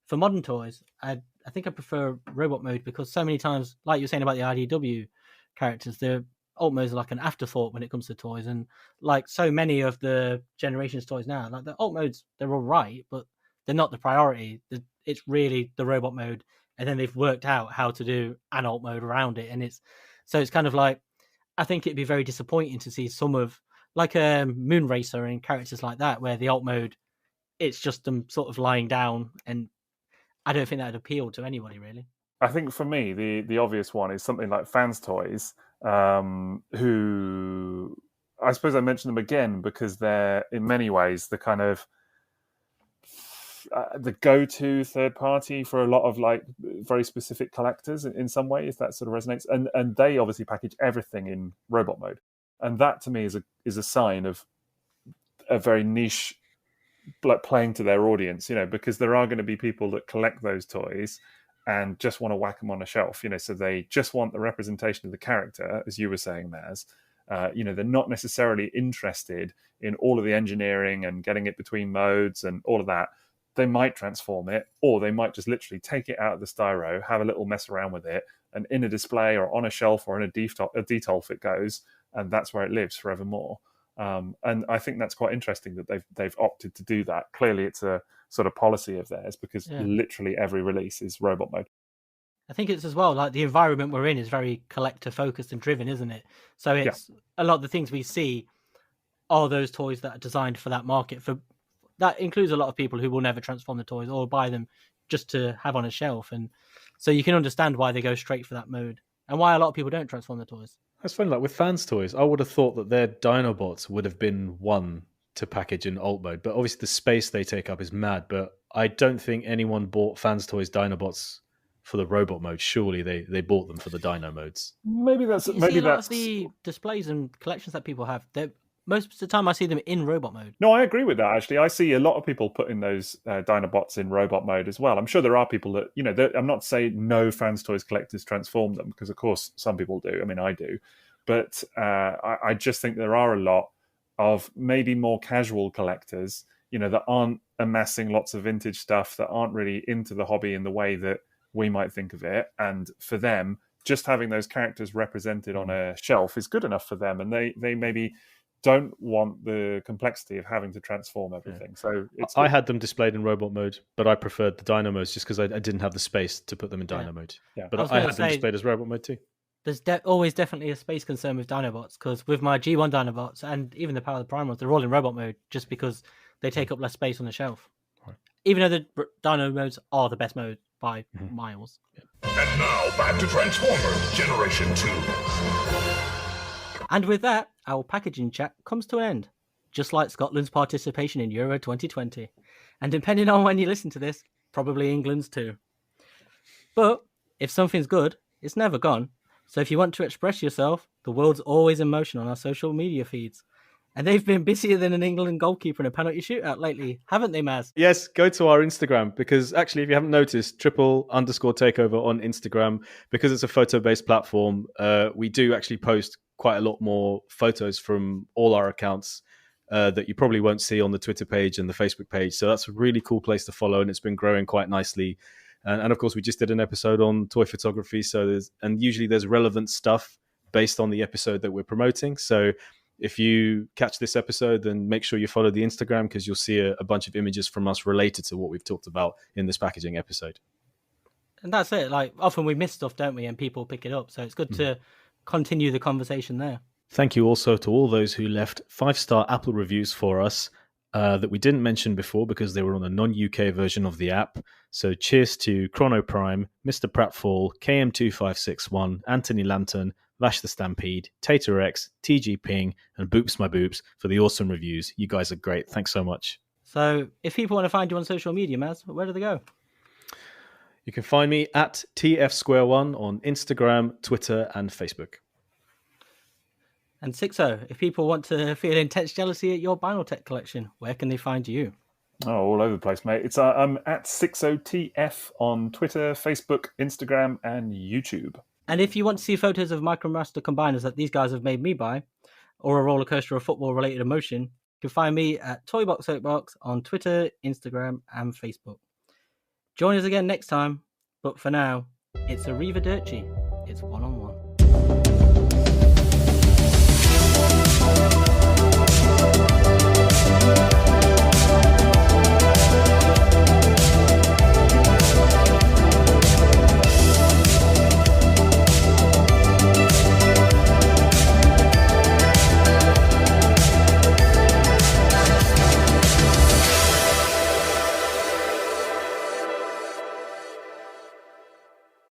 S1: for modern toys, I think I prefer robot mode because so many times, like you're saying about the IDW characters, the alt modes are like an afterthought when it comes to toys, and like so many of the generations toys now, like the alt modes, they're all right, but they're not the priority. It's really the robot mode, and then they've worked out how to do an alt mode around it, and it's kind of like, I think it'd be very disappointing to see some of like a Moonracer and characters like that where the alt mode, it's just them sort of lying down, and I don't think that'd appeal to anybody really.
S3: I think for me, the obvious one is something like Fans Toys, who I suppose I mention them again because they're in many ways the kind of the go-to third party for a lot of like very specific collectors in some way, if that sort of resonates. And they obviously package everything in robot mode, and that to me is a sign of a very niche, like playing to their audience, because there are going to be people that collect those toys and just want to whack them on a shelf, so they just want the representation of the character, as you were saying, Maz. They're not necessarily interested in all of the engineering and getting it between modes and all of that. They might transform it, or they might just literally take it out of the styro, have a little mess around with it, and in a display or on a shelf or in a detolf it goes, and that's where it lives forevermore. And I think that's quite interesting that they've opted to do that. Clearly, it's a sort of policy of theirs because literally every release is robot mode.
S1: I think it's as well like the environment we're in is very collector focused and driven, isn't it? So it's a lot of the things we see are those toys that are designed for that market. For that includes a lot of people who will never transform the toys or buy them just to have on a shelf, and so you can understand why they go straight for that mode and why a lot of people don't transform the toys.
S2: That's funny. Like with Fans Toys, I would have thought that their Dinobots would have been one to package in alt mode, but obviously the space they take up is mad. But I don't think anyone bought Fans Toys Dinobots for the robot mode. Surely they bought them for the Dino modes.
S3: Maybe that's
S1: a lot of the displays and collections that people have. Most of the time, I see them in robot mode.
S3: No, I agree with that. Actually, I see a lot of people putting those Dinobots in robot mode as well. I'm sure there are people that I'm not saying no Fans Toys collectors transform them, because of course some people do. I mean, I do, but I just think there are a lot of maybe more casual collectors, that aren't amassing lots of vintage stuff, that aren't really into the hobby in the way that we might think of it, and for them, just having those characters represented on a shelf is good enough for them, and they maybe don't want the complexity of having to transform everything. So
S2: I had them displayed in robot mode, but I preferred the Dino modes just because I didn't have the space to put them in Dino mode.
S3: Yeah.
S2: But I had them displayed as robot mode too.
S1: There's always definitely a space concern with Dinobots, because with my G1 Dinobots and even the Power of the Prime ones, they're all in robot mode just because they take up less space on the shelf. Right. Even though the Dino modes are the best mode by miles.
S6: Yeah. And now back to Transformers Generation 2.
S1: And with that, our packaging chat comes to an end, just like Scotland's participation in Euro 2020. And depending on when you listen to this, probably England's too. But if something's good, it's never gone. So if you want to express yourself, the world's always in motion on our social media feeds. And they've been busier than an England goalkeeper in a penalty shootout lately, haven't they, Maz?
S2: Yes, go to our Instagram, because actually, if you haven't noticed, _takeover on Instagram, because it's a photo-based platform, we do actually post quite a lot more photos from all our accounts. that you probably won't see on the Twitter page and the Facebook page. So that's a really cool place to follow, and it's been growing quite nicely. And of course, we just did an episode on toy photography. So usually there's relevant stuff based on the episode that we're promoting. So if you catch this episode, then make sure you follow the Instagram, because you'll see a bunch of images from us related to what we've talked about in this packaging episode.
S1: And that's it. Like, often we miss stuff, don't we? And people pick it up. So it's good to continue the conversation there.
S2: Thank you also to all those who left 5-star Apple reviews for us that we didn't mention before because they were on a non-UK version of the app. So cheers to Chrono Prime, Mr. Pratfall, KM2561, Anthony Lantern, Vash the Stampede, Tater X, TG Ping, and Boops My Boops for the awesome reviews. You guys are great. Thanks so much.
S1: So if people want to find you on social media, Maz, where do they go?
S2: You can find me at TFsquareone on Instagram, Twitter, and Facebook.
S1: And Sixo, if people want to feel intense jealousy at your Binaltech collection, where can they find you?
S3: Oh, all over the place, mate. It's I'm at SixoTF on Twitter, Facebook, Instagram, and YouTube.
S1: And if you want to see photos of Micromaster combiners that these guys have made me buy, or a roller coaster of football-related emotion, you can find me at Toybox Soapbox on Twitter, Instagram, and Facebook. Join us again next time, but for now, it's arrivederci. It's one-on-one.